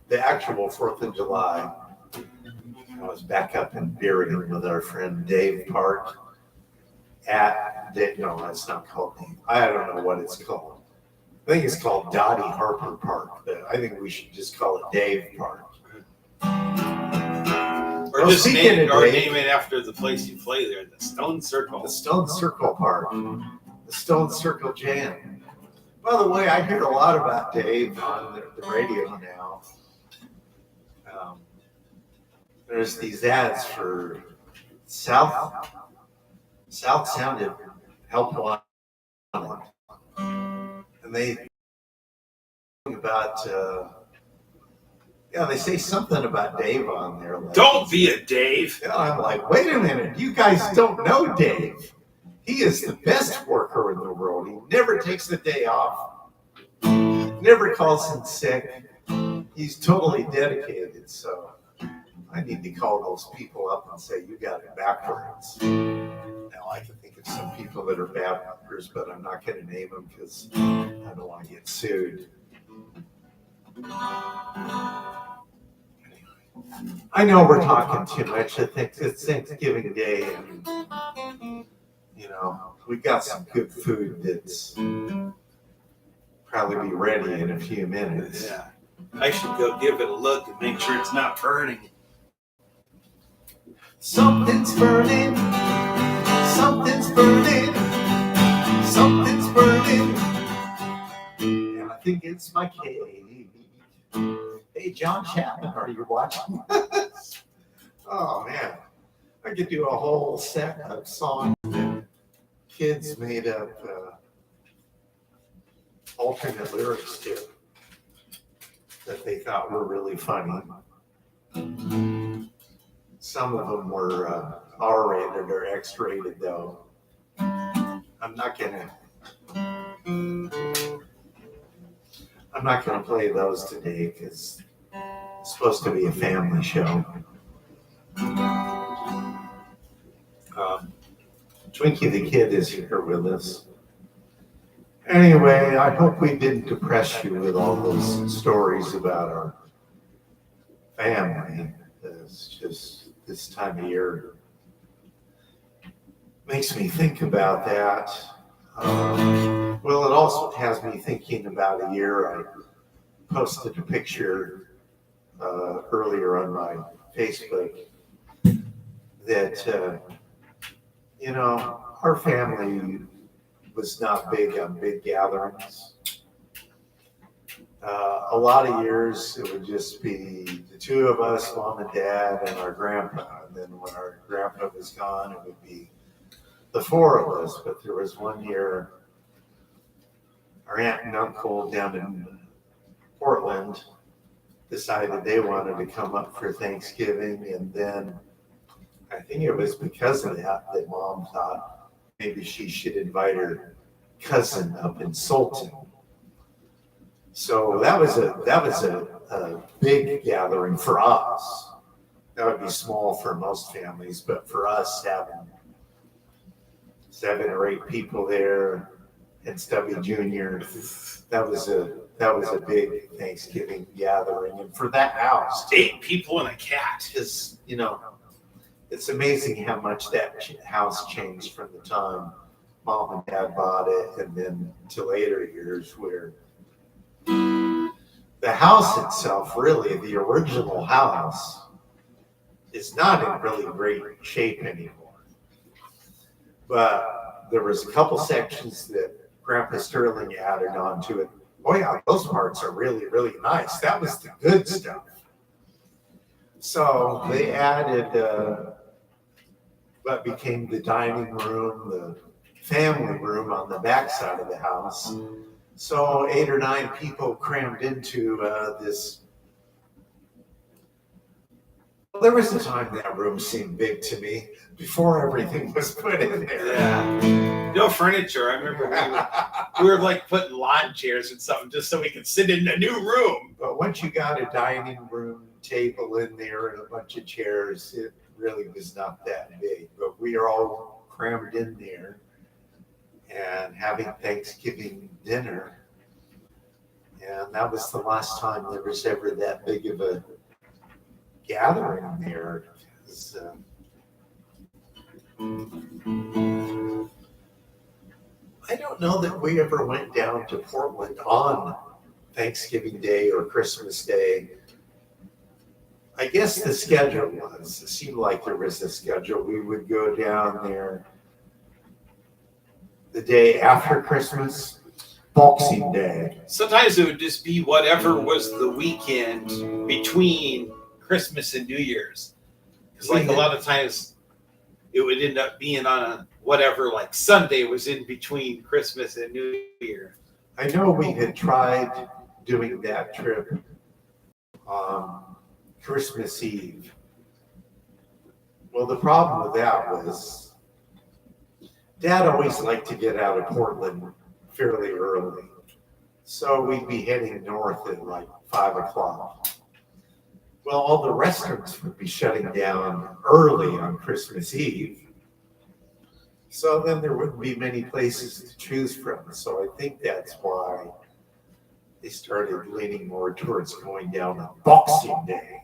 the actual 4th of July, I was back up in Burien with our friend Dave Park it's not called Dave. I don't know what it's called. I think it's called Dottie Harper Park, but I think we should just call it Dave Park. Or just name it after the place you play there, the Stone Circle. The Stone Circle Park. The Stone Circle Jam. By the way, I hear a lot about Dave on the radio now. There's these ads for South Sounded Help Wanted, and they talk about they say something about Dave on there. Like, Don't be a Dave. and I'm like, wait a minute, you guys don't know Dave. He is the best worker in the world. He never takes the day off, never calls in sick. He's totally dedicated. So I need to call those people up and say, you got it backwards. Now I can think of some people that are bad workers, but I'm not going to name them because I don't want to get sued. I know we're talking too much. I think it's Thanksgiving Day, and we got some good food that's probably be ready in a few minutes. Yeah. I should go give it a look and make sure it's not burning. Something's burning. Something's burning. Something's burning. And I think it's my cake. Hey, John Chapman, are you watching this? Oh, man. I could do a whole set of songs that kids made up alternate lyrics to that they thought were really funny. Some of them were R-rated or X-rated, though. I'm not gonna play those today because it's supposed to be a family show. Twinkie the Kid is here with us. Anyway, I hope we didn't depress you with all those stories about our family. It's just this time of year makes me think about that. Well, it also has me thinking about a year. I posted a picture earlier on my Facebook that, our family was not big on big gatherings. A lot of years it would just be the two of us, mom and dad, and our grandpa. And then when our grandpa was gone, it would be the four of us. But there was one year, our aunt and uncle down in Portland decided they wanted to come up for Thanksgiving. And then I think it was because of that mom thought maybe she should invite her cousin up in Sultan. So that was a big gathering for us. That would be small for most families, but for us, having 7 or 8 people there and Stubby Jr., that was a big Thanksgiving gathering. And for that house, 8 people and a cat. is it's amazing how much that house changed from the time mom and dad bought it, and then to later years where the house itself, really, the original house, is not in really great shape anymore. But there was a couple sections that Grandpa Sterling added onto it. Oh yeah, those parts are really, really nice. That was the good stuff. So they added what became the dining room, the family room on the back side of the house. So 8 or 9 people crammed into this. Well, there was a time that room seemed big to me before everything was put in there. Yeah. No furniture. I remember we were like putting lawn chairs and something just so we could sit in a new room. But once you got a dining room table in there and a bunch of chairs, it really was not that big. But we are all crammed in there and having Thanksgiving dinner. And that was the last time there was ever that big of a gathering there. I don't know that we ever went down to Portland on Thanksgiving Day or Christmas Day. I guess the schedule it seemed like there was a schedule. We would go down there the day after Christmas Boxing Day. Sometimes it would just be whatever was the weekend between Christmas and New Year's. Because like a lot of times it would end up being on a whatever, like Sunday was in between Christmas and New Year. I know we had tried doing that trip on Christmas Eve. Well, the problem with that was Dad always liked to get out of Portland fairly early. So we'd be heading north at like 5 o'clock. Well, all the restaurants would be shutting down early on Christmas Eve. So then there wouldn't be many places to choose from. So I think that's why they started leaning more towards going down on Boxing Day.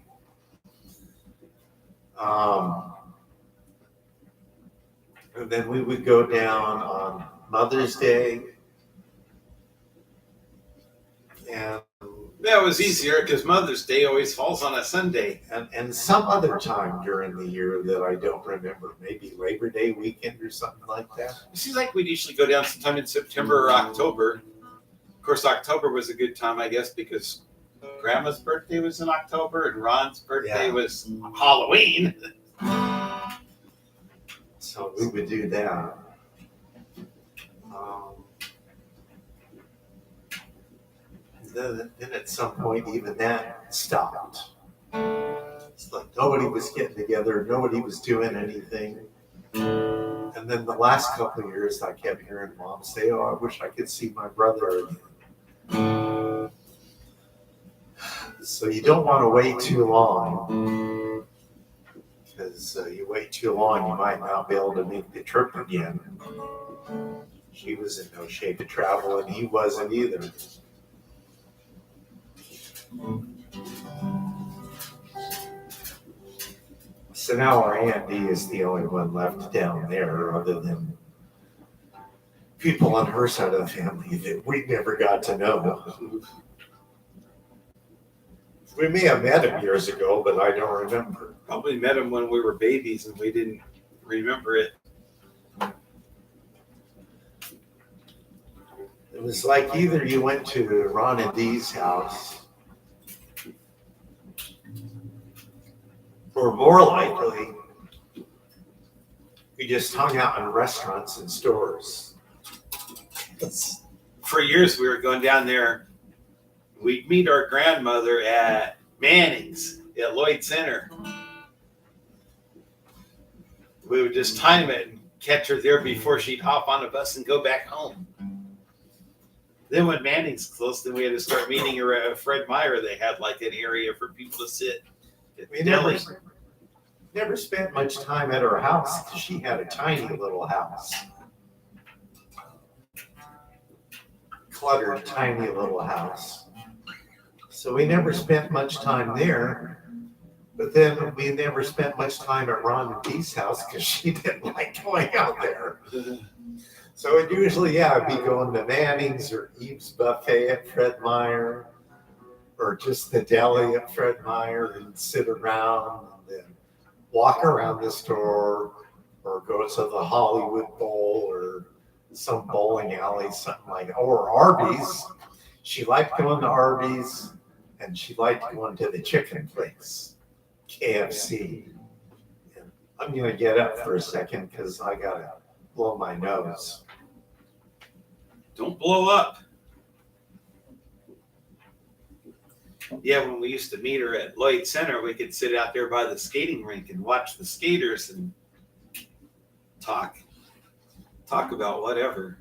And then we would go down on Mother's Day. And that was easier because Mother's Day always falls on a Sunday. And some other time during the year that I don't remember, maybe Labor Day weekend or something like that. It seems like we'd usually go down sometime in September or October. Of course, October was a good time, I guess, because Grandma's birthday was in October and Ron's birthday was Halloween. So we would do that. Then at some point, even that stopped. It's like nobody was getting together, nobody was doing anything. And then the last couple of years, I kept hearing Mom say, "Oh, I wish I could see my brother again." So you don't want to wait too long, because you wait too long, you might not be able to make the trip again. She was in no shape to travel, and he wasn't either. So now our Aunt Dee is the only one left down there, other than people on her side of the family that we never got to know. We may have met him years ago, but I don't remember. Probably met him when we were babies and we didn't remember it. It was like either you went to Ron and Dee's house, or more likely, we just hung out in restaurants and stores. For years, we were going down there. We'd meet our grandmother at Manning's at Lloyd Center. We would just time it and catch her there before she'd hop on a bus and go back home. Then when Manning's closed, then we had to start meeting her at Fred Meyer. They had like an area for people to sit. We never spent much time at her house because she had a tiny little house. Cluttered, tiny little house. So we never spent much time there. But then we never spent much time at Ron and Dee's house because she didn't like going out there. So it usually, I'd be going to Manning's or Eve's Buffet at Fred Meyer, or just the deli at Fred Meyer, and sit around and then walk around the store, or go to the Hollywood Bowl or some bowling alley, something like that, or Arby's. She liked going to Arby's, and she liked going to the chicken place, KFC. And I'm going to get up for a second because I got to blow my nose. Don't blow up. Yeah, when we used to meet her at Lloyd Center, we could sit out there by the skating rink and watch the skaters and talk about whatever.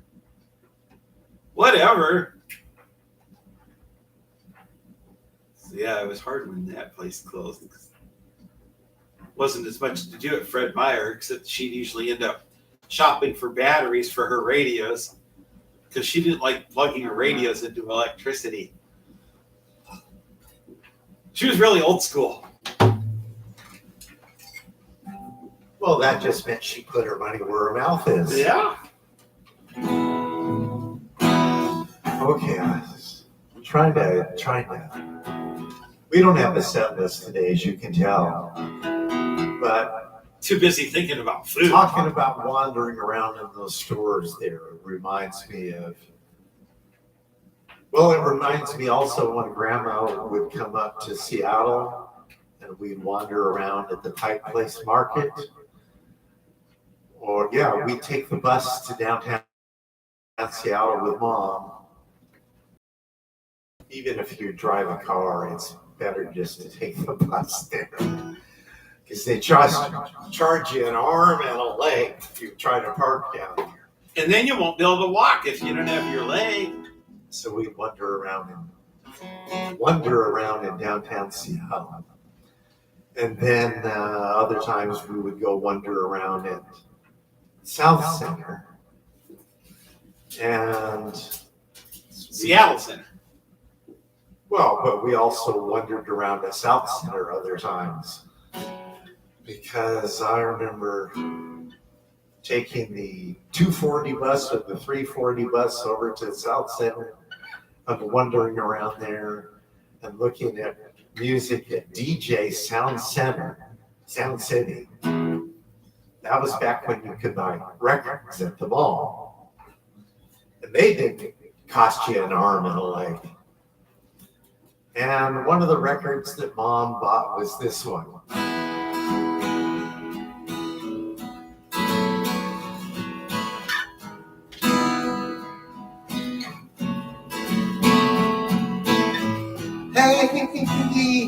So yeah, it was hard when that place closed. Wasn't as much to do at Fred Meyer, except she'd usually end up shopping for batteries for her radios because she didn't like plugging her radios into electricity. She was really old school. Well, that just meant she put her money where her mouth is. Yeah. Okay, I'm trying to. We don't have a set list today, as you can tell. But too busy thinking about food. Talking about wandering around in those stores there reminds me of Well, it reminds me also when Grandma would come up to Seattle and we'd wander around at the Pike Place Market. Or, yeah, we'd take the bus to downtown Seattle with Mom. Even if you drive a car, it's better just to take the bus there. Because they charge you an arm and a leg if you try to park down here. And then you won't be able to walk if you don't have your leg. So we wander around in downtown Seattle. And then other times we would go wander around at South Center and Seattle Center. Well, but we also wandered around at South Center other times because I remember taking the 240 bus or the 340 bus over to South Center and wandering around there and looking at music at DJ Sound City. That was back when you could buy records at the mall. And they didn't cost you an arm and a leg. And one of the records that Mom bought was this one. Hey,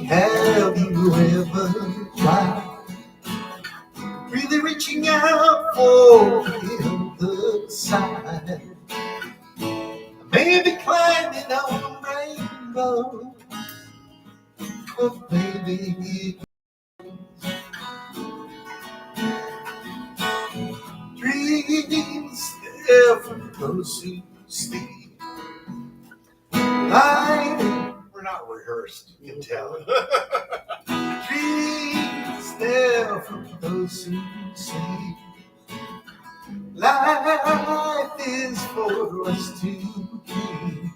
have you ever tried really reaching out for the other side? Maybe climbing on a rainbow, but maybe dreams there for those who sleep. We're not rehearsed, you can tell. Dreams there for those who sleep. Life is for us to keep.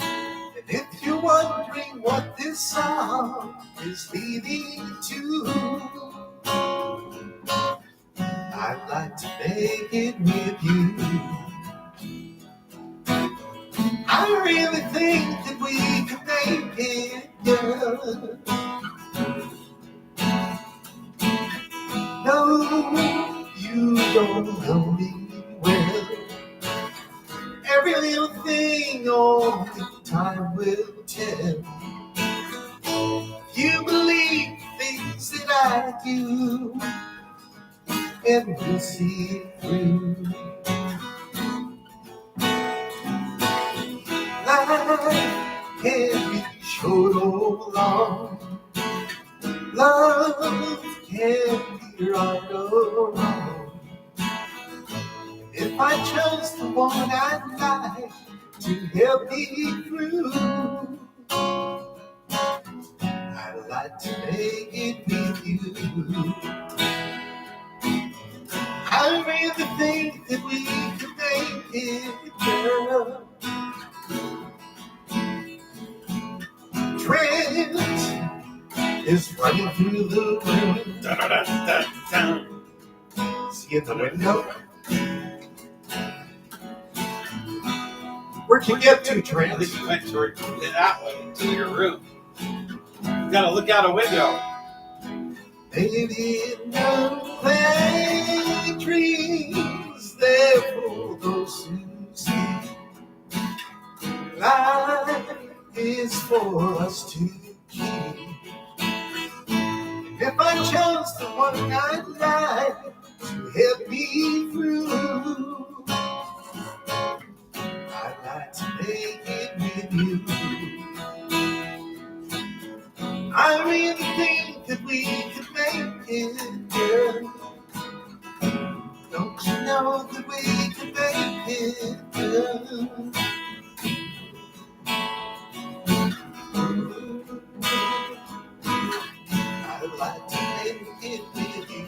And if you're wondering what this song is leading to, I'd like to make it with you. I really think that we can make it good. No, you don't know me well. Every little thing only time will tell. You believe things that I do, and we'll see it through. Life can be short or long. Love can be right or wrong. If I chose the one I'd like to help me through, I'd like to make it with you. I really think that we can make it, girl. Trent is running through the room. Da, da, da, da, da. See in the window? Where'd you get to, I Trent? think you went toward that way to your room. You gotta look out a window. Baby, no play dreams there for those who sleep. Life is for us to keep. And if I chose the one I'd like to help me through, I'd like to make it with you. I really think that we can make it, girl. Don't you know that we can make it, girl? I'd like to make it with you.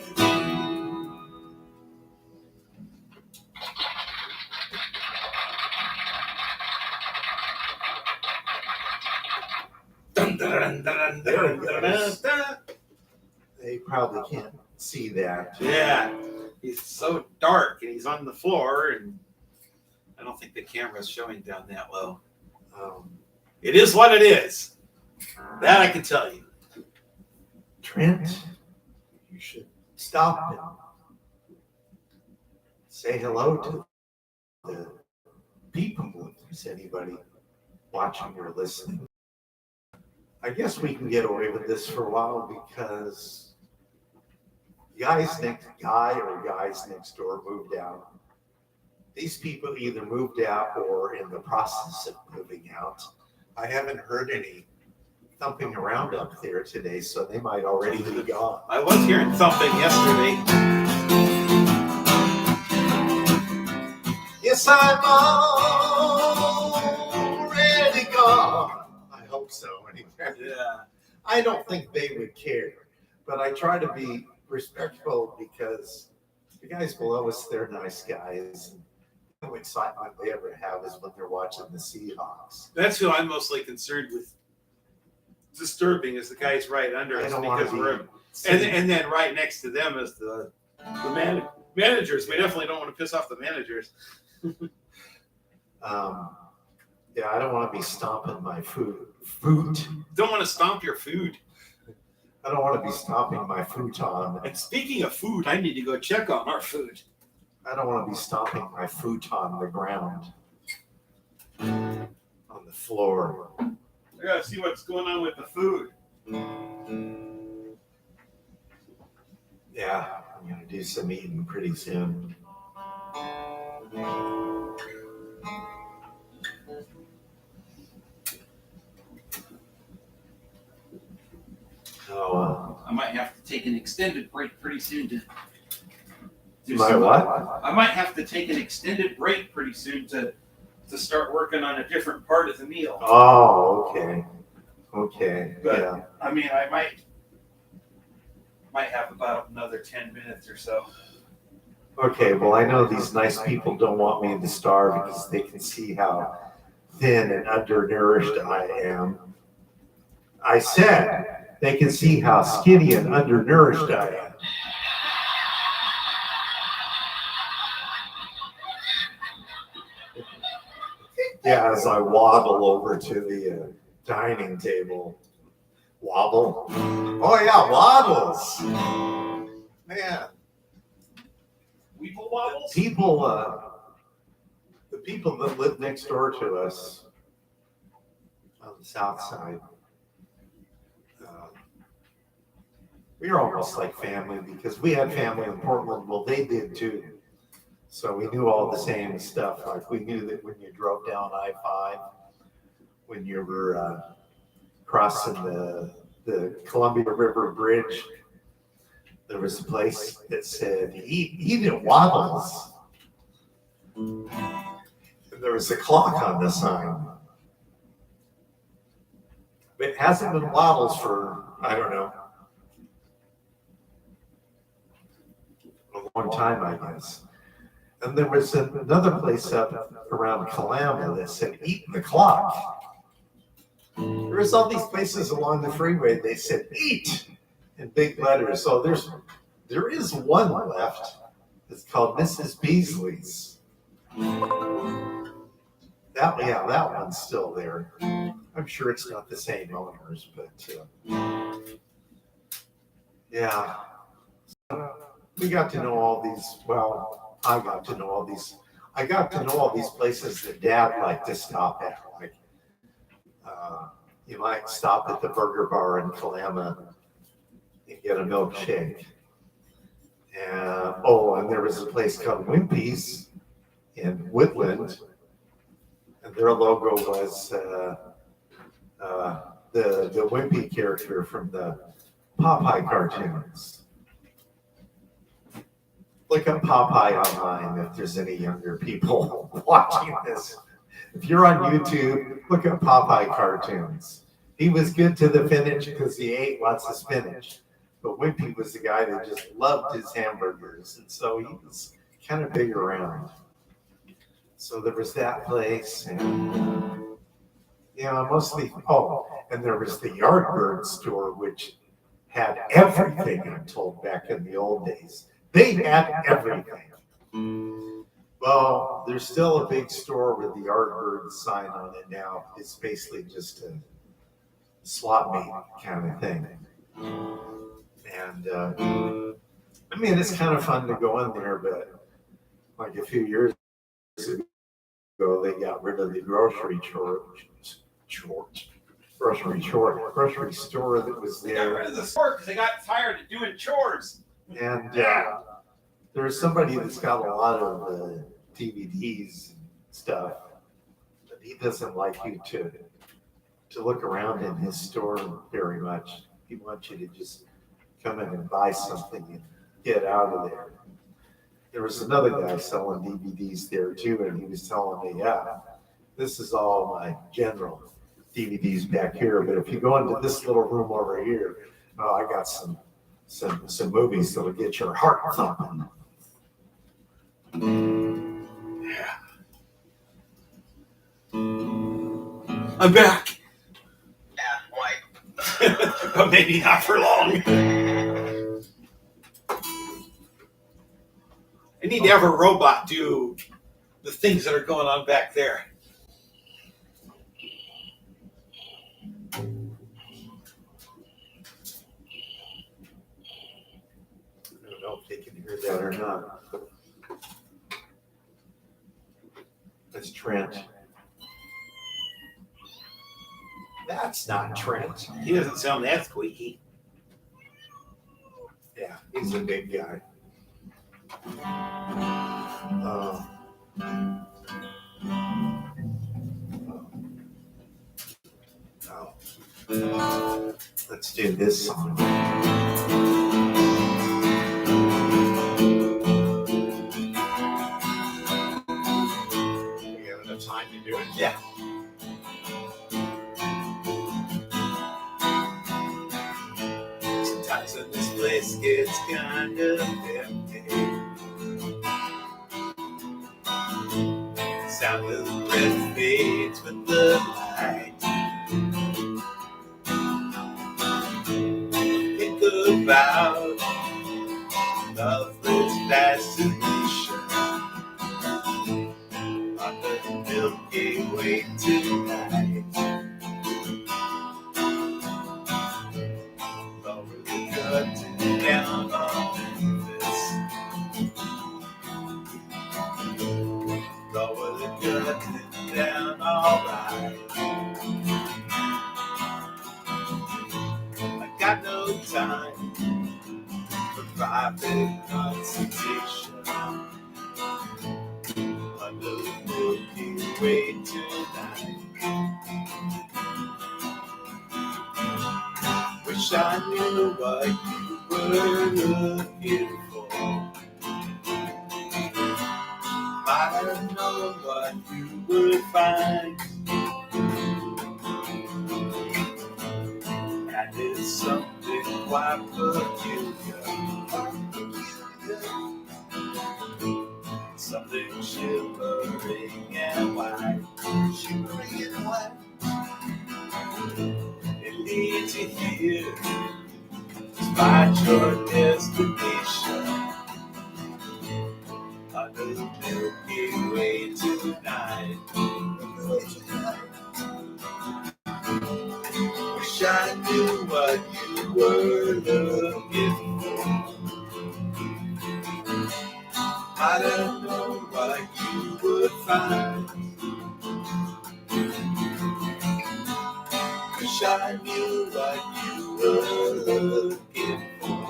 Dun, dun, dun, dun, There dun, it dun, goes. dun, dun. They probably can't see that. Yeah, he's so dark and he's on the floor, and I don't think the camera's showing down that low. It is what it is. That I can tell you. Trent, you should stop and say hello to the people if there's anybody watching or listening. I guess we can get away with this for a while because guys next door moved out. These people either moved out or in the process of moving out. I haven't heard any thumping around up there today, so they might already be gone. I was hearing thumping yesterday. Yes, I'm already gone. I hope so, anyway. Yeah. I don't think they would care, but I try to be respectful because the guys below us, they're nice guys. The only excitement they ever have is when they're watching the Seahawks. That's who I'm mostly concerned with disturbing is the guys right under I us don't want because to we're and then right next to them is the managers. We definitely don't want to piss off the managers. Yeah, I don't want to be stomping my food. Don't want to stomp your food. I don't want to be stomping my futon. And speaking of food, I need to go check on our food. I don't want to be stomping my futon on the ground, on the floor. I gotta see what's going on with the food. Yeah, I'm gonna do some eating pretty soon. Oh, I might have to take an extended break pretty soon to do my some. what? I might have to take an extended break pretty soon to start working on a different part of the meal. Oh, okay. Okay, But, yeah. I mean, I might have about another 10 minutes or so. Okay, well, I know these nice people don't want me to starve because they can see how thin and undernourished I am. I said they can see how skinny and undernourished I am. Yeah, as I waddle over to the dining table. Wobble? Oh, yeah, waddles. Man. Weeble wobbles? The people that live next door to us on the south side, we are almost like family because we had family in Portland. Well, they did too. So we knew all the same stuff. Like we knew that when you drove down I-5, when you were crossing the Columbia River Bridge, there was a place that said, eat it waddles. And there was a clock on the sign. But it hasn't been waddles for, I don't know, a long time, I guess. And there was another place up around Kalama that said, eat the clock. There was all these places along the freeway, they said, eat, in big letters. So there is one left. It's called Mrs. Beasley's. That one's still there. I'm sure it's not the same owners, but yeah. We got to know all these, well, I got to know all these places that Dad liked to stop at. Like, you might stop at the Burger Bar in Kalama and get a milkshake. And there was a place called Wimpy's in Woodland, and their logo was the Wimpy character from the Popeye cartoons. Look up Popeye online if there's any younger people watching this. If you're on YouTube, look up Popeye cartoons. He was good to the finish because he ate lots of spinach. But Wimpy was the guy that just loved his hamburgers. And so he was kind of big around. So there was that place. And and there was the Yardbird store, which had everything, I'm told, back in the old days. They had everything. Well, there's still a big store with the Yardbird sign on it now. It's basically just a swap meet kind of thing. And I mean, it's kind of fun to go in there, but like a few years ago, they got rid of the grocery store that was They got rid there. of the store because they got tired of doing chores. And there's somebody that's got a lot of DVDs and stuff, but he doesn't like you to look around in his store very much. He wants you to just come in and buy something and get out of there. There was another guy selling DVDs there too, and he was telling me, yeah, this is all my general DVDs back here, but if you go into this little room over here, oh, I got some movies that'll get your heart thumping. Yeah. I'm back. But maybe not for long. I need to have a robot do the things that are going on back there. I don't know if they can hear that or not. That's Trent. That's not Trent. He doesn't sound that squeaky. Yeah, he's a big guy. Let's do this song. We have enough time to do it? Yeah. Sometimes when this place gets kind of empty, the sound of the breath fades with the light. Think about loveless fascination on the Milky Way tonight. Lower the curtain down on Memphis. Lower the curtain down, alright. I got no time for private consultation under the Milky Way tonight. Wish I knew what you were looking for. Might have known what you would find. And it's something quite peculiar. Something shivering and white. Shivering and white. It leads you here, despite your destination, under the Milky Way tonight. Wish I knew what you were looking for. I don't know what you would find. Wish I knew what you were looking for.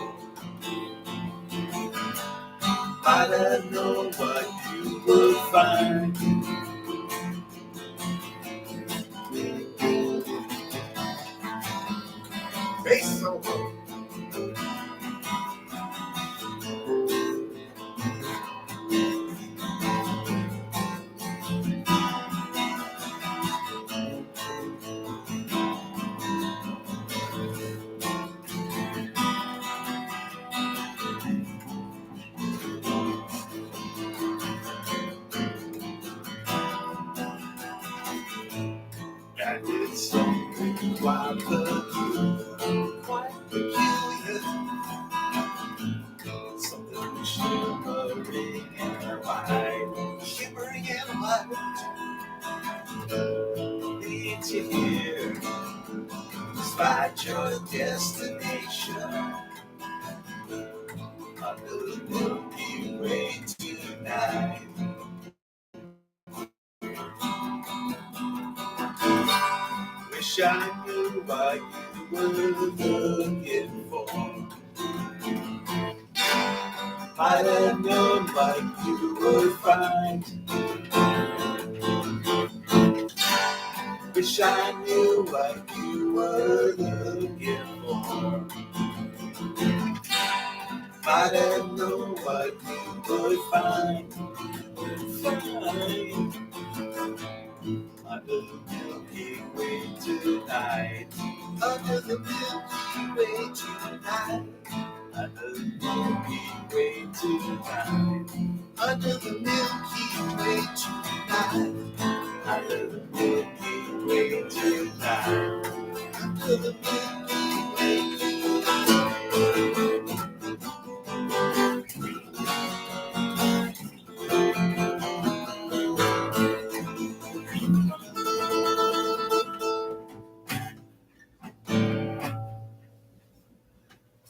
I don't know what you would find. Bass solo. And it's something quite peculiar. at your destination under the Milky Way tonight. Wish I knew what you were looking for. Might have known what you would find. Wish I knew what you were looking for. Might have known what you would find. Under the Milky Way tonight. Under the Milky Way tonight. Under the Milky Way tonight. Under the Milky Way tonight. Under the Milky Way tonight. Under the Milky Way tonight.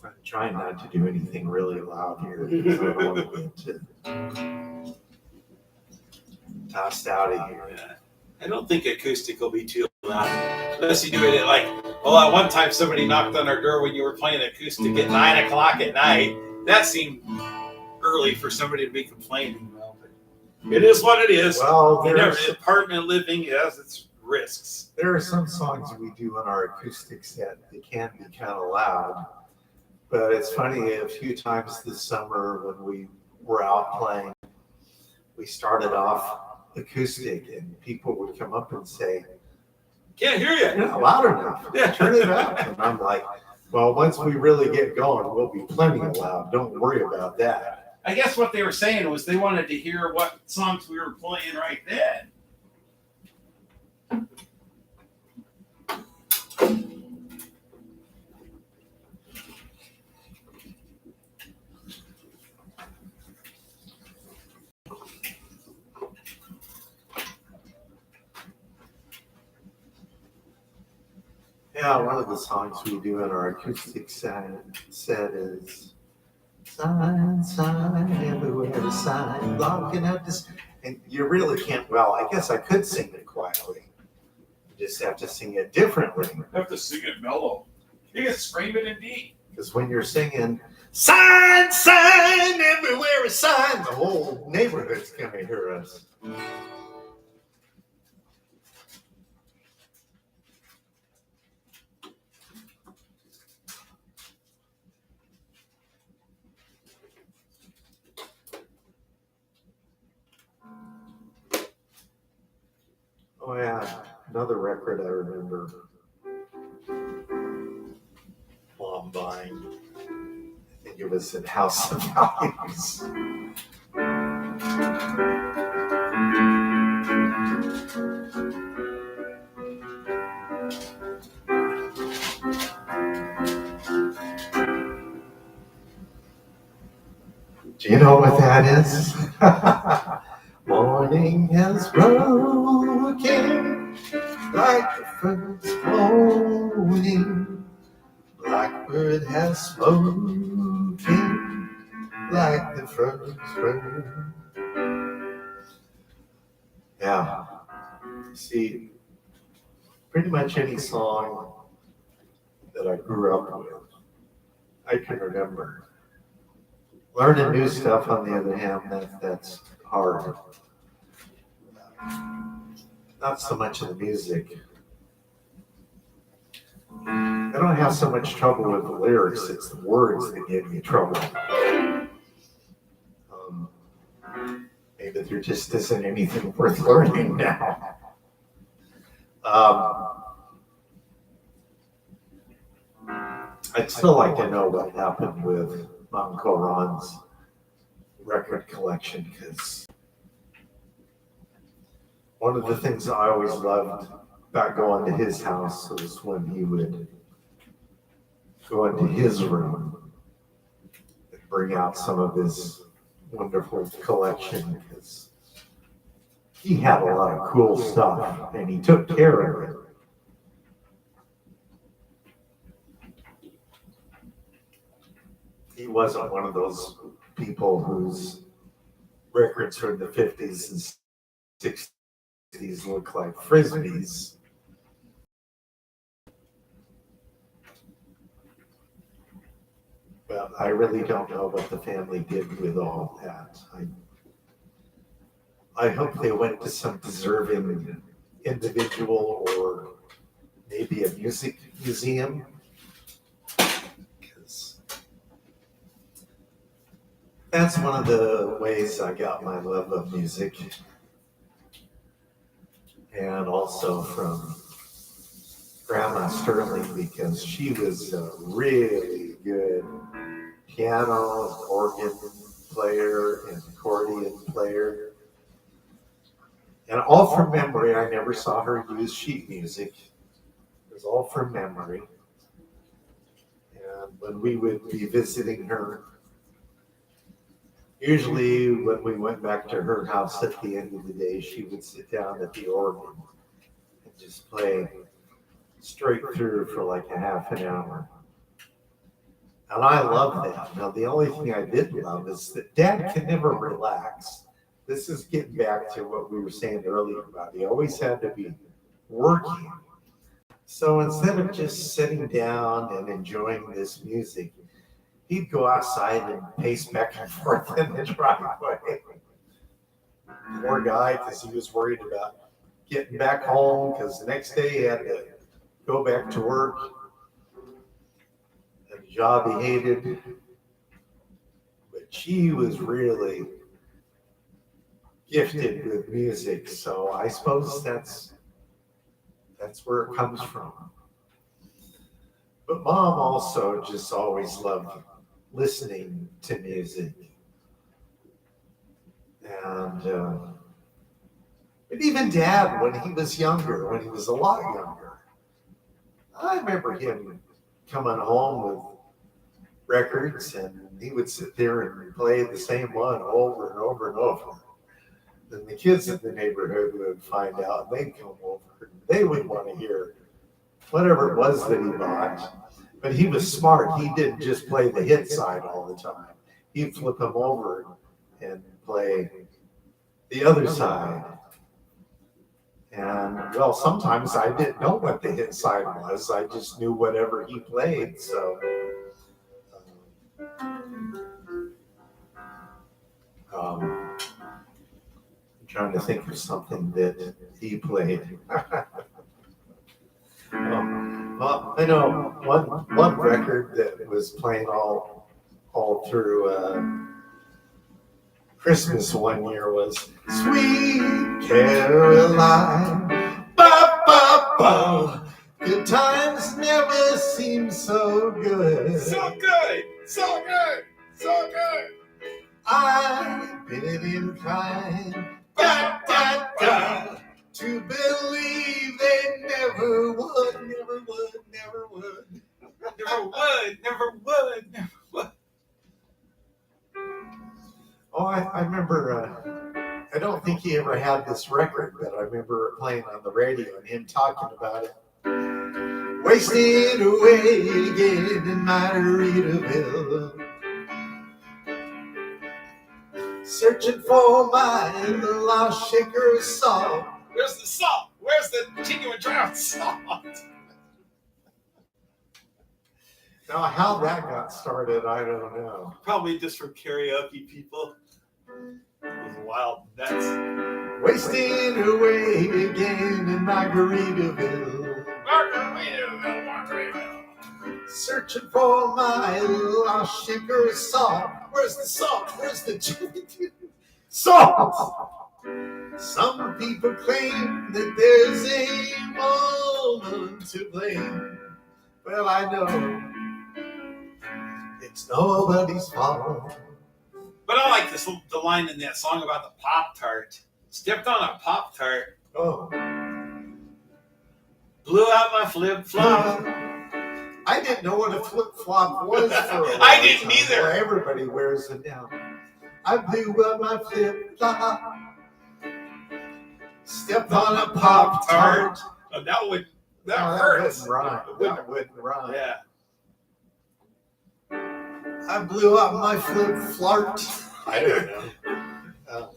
I'm trying not to do anything really loud here because I don't want to get tossed out of here. I don't think acoustic will be too loud. Unless you do it at like, well, at one time somebody knocked on our door when you were playing acoustic at 9 o'clock at night. That seemed early for somebody to be complaining. Well, but it is what it is. Well, You know, apartment living has its risks. there are some songs we do on our acoustic set that can be kind of loud. But it's funny, a few times this summer when we were out playing, we started off acoustic and people would come up and say, Can't hear "You're you. not loud enough, turn it up." And I'm like, well, once we really get going, we'll be plenty loud. Don't worry about that. I guess what they were saying was they wanted to hear what songs we were playing right then. Yeah, one of the songs we do in our acoustic set is "Sign, sign, everywhere, sign, blocking out this." And you really can't, well, I guess I could sing it quietly. You just have to sing it differently. You have to sing it mellow. You can scream it in D. Because when you're singing, "Sign, sign, everywhere, sign," the whole neighborhood's going to hear us. Oh yeah, another record I remember while I'm buying. I think it was in House of Values. Do you know what that is? Morning has broken like the first morning. Blackbird has spoken like the first bird. Yeah. See, pretty much any song that I grew up with, I can remember. Learning new stuff, on the other hand, that's hard. Not so much of the music. I don't have so much trouble with the lyrics, it's the words that give me trouble. Maybe there just isn't anything worth learning now. I'd still like to know what happened with my Uncle Ron's record collection, because one of the things I always loved about going to his house was when he would go into his room and bring out some of his wonderful collection, because he had a lot of cool stuff and he took care of it. he wasn't one of those people whose records from the 50s and 60s look like frisbees. But I really don't know what the family did with all that. I hope they went to some deserving individual or maybe a music museum. Because that's one of the ways I got my love of music. And also from Grandma Sterling, because she was a really good piano, organ player, and accordion player. And all from memory. I never saw her use sheet music. It was all from memory. And when we would be visiting her, usually when we went back to her house at the end of the day, she would sit down at the organ and just play straight through for like a half an hour. And I love that. Now, the only thing I didn't love is that Dad can never relax. This is getting back to what we were saying earlier about he always had to be working. So instead of just sitting down and enjoying this music, he'd go outside and pace back and forth in the driveway. Poor guy, because he was worried about getting back home, because the next day he had to go back to work. A job he hated. But she was really gifted with music, so I suppose that's where it comes from. But Mom also just always loved listening to music. And but even Dad, when he was younger, when he was a lot younger, I remember him coming home with records, and he would sit there and play the same one over and over and over. Then the kids in the neighborhood would find out, and they'd come over, and they would want to hear whatever it was that he bought. But he was smart. He didn't just play the hit side all the time. He'd flip them over and play the other side. And well, sometimes I didn't know what the hit side was. I just knew whatever he played. So I'm trying to think of something that he played. Well, I know one record that was playing all through Christmas one year was Sweet Caroline. Ba, ba, ba. Good times never seem so good. So good, so good, so good. I've been inclined da, da, da, to believe they never would, never would, never would. Never would, never would, never would. Oh, I remember, I don't think he ever had this record, but I remember it playing on the radio and him talking about it. Wasted away again in Margaritaville. Searching for my lost shaker of salt. Where's the salt? Where's the genuine draft salt? Now, how that got started, I don't know. Probably just from karaoke people. It was wild. That's Wasting away again in Margaritaville. Margaritaville. Searching for my lost shaker of salt. Where's the salt? Where's the salt? Some people claim that there's a woman to blame. Well, I know it's nobody's fault. But I like the line in that song about the Pop-Tart. Stepped on a Pop-Tart. Oh. Blew out my flip-flop. I didn't know what a flip-flop was for a long I didn't time. either. Well, everybody wears them now. I blew out my flip-flop. Stepped on a Pop-Tart. Oh, that That hurts. wouldn't rhyme. That wouldn't rhyme. Yeah. I blew up my flip flart. I don't know.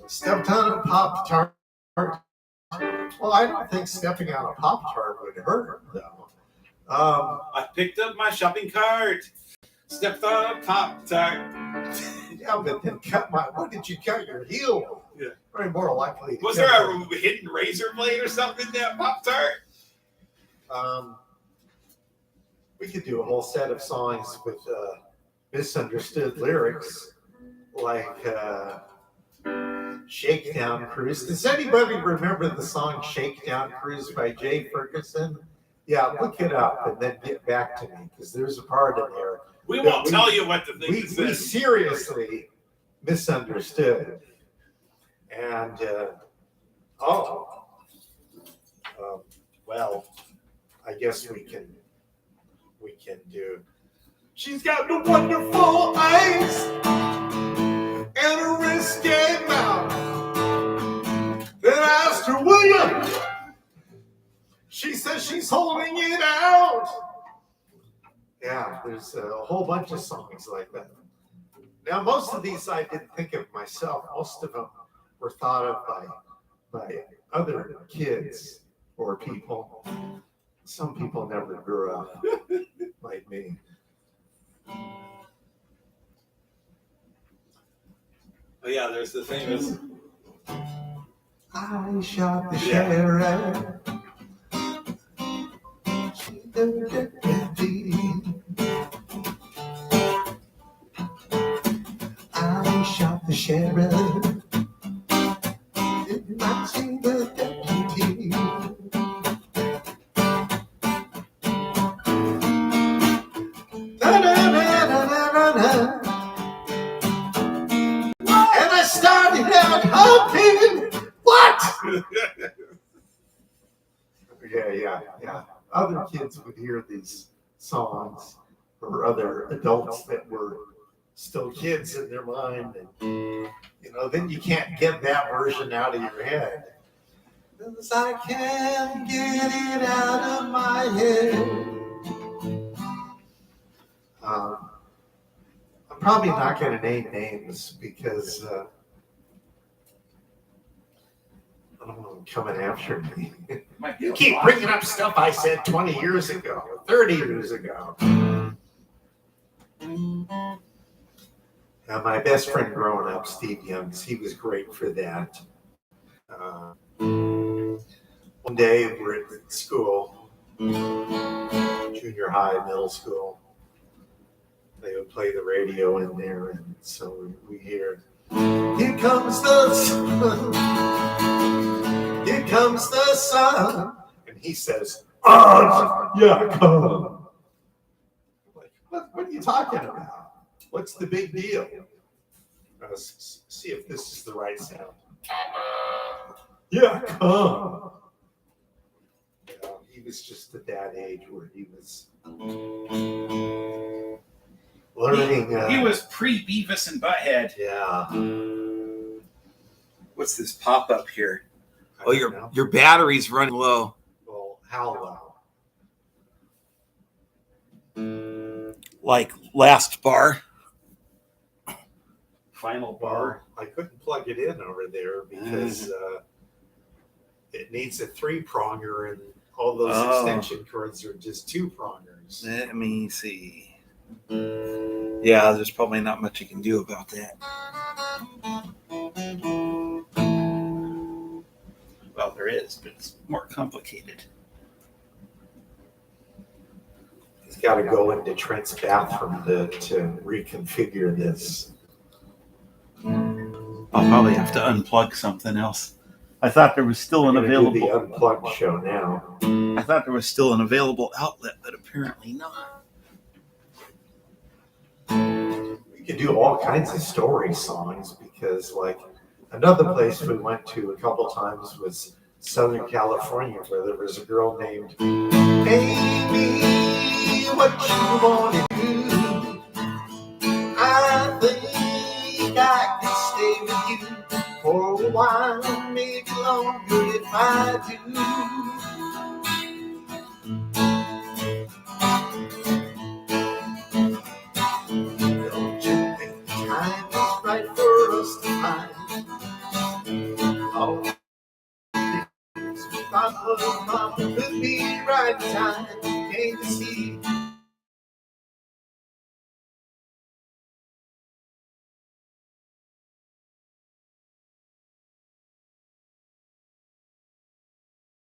Stepped on a Pop-Tart. Well, I don't think stepping on a Pop-Tart would hurt, though. I picked up my shopping cart, stepped on a Pop-Tart. Yeah, but then what did you cut your heel? Yeah. Probably more likely. Was there a hidden razor blade or something in that Pop-Tart? We could do a whole set of songs with misunderstood lyrics, like Shakedown Cruise. Does anybody remember the song Shakedown Cruise by Jay Ferguson? Yeah, look it up and then get back to me, because there's a part in there. We won't tell you what the thing We says. seriously misunderstood. And, well, I guess we can do. She's got the wonderful eyes and a risque mouth. Then I asked her, will you? She says she's holding it out. Yeah, there's a whole bunch of songs like that. Now, most of these I didn't think of myself. Most of them were thought of by other kids or people. Some people never grew up like me. Oh yeah, there's the famous. I shot the sheriff. I shot the sheriff. Did not see the deputy. And I started out hoping. What? Yeah. Other kids would hear these songs, or other adults that were still kids in their mind, and then you can't get that version out of your head. Because I can't get it out of my head. I'm probably not going to name names because I don't want them coming after me. You keep bringing up stuff I said 20 years ago, 30 years ago. My best friend growing up, Steve Youngs, he was great for that. One day we're at school, junior high, middle school. They would play the radio in there, and so we hear, here comes the sun, here comes the sun. And he says, yeah, come. Like, what are you talking about? What's the big deal? Let's see if this is the right sound. Yeah, come. He was just at that age where he was learning. He was pre-Beavis and Butthead. Yeah. What's this pop-up here? Oh, your battery's running low. Well, how low? Like last bar. Final bar. I couldn't plug it in over there because it needs a 3-pronger, and all those extension cords are just 2-prongers. Let me see. Yeah, there's probably not much you can do about that. Well, there is, but it's more complicated. He's got to go into Trent's bathroom to reconfigure this. I'll probably have to unplug something else. I thought there was still an Do the available. Unplugged show now. I thought there was still an available outlet, but apparently not. We could do all kinds of story songs because, like, another place we went to a couple times was Southern California, where there was a girl named Amy. What you want to do? I think I can stay with you for a while, maybe longer if I do. Don't all thought was mama could be right in time. Came to see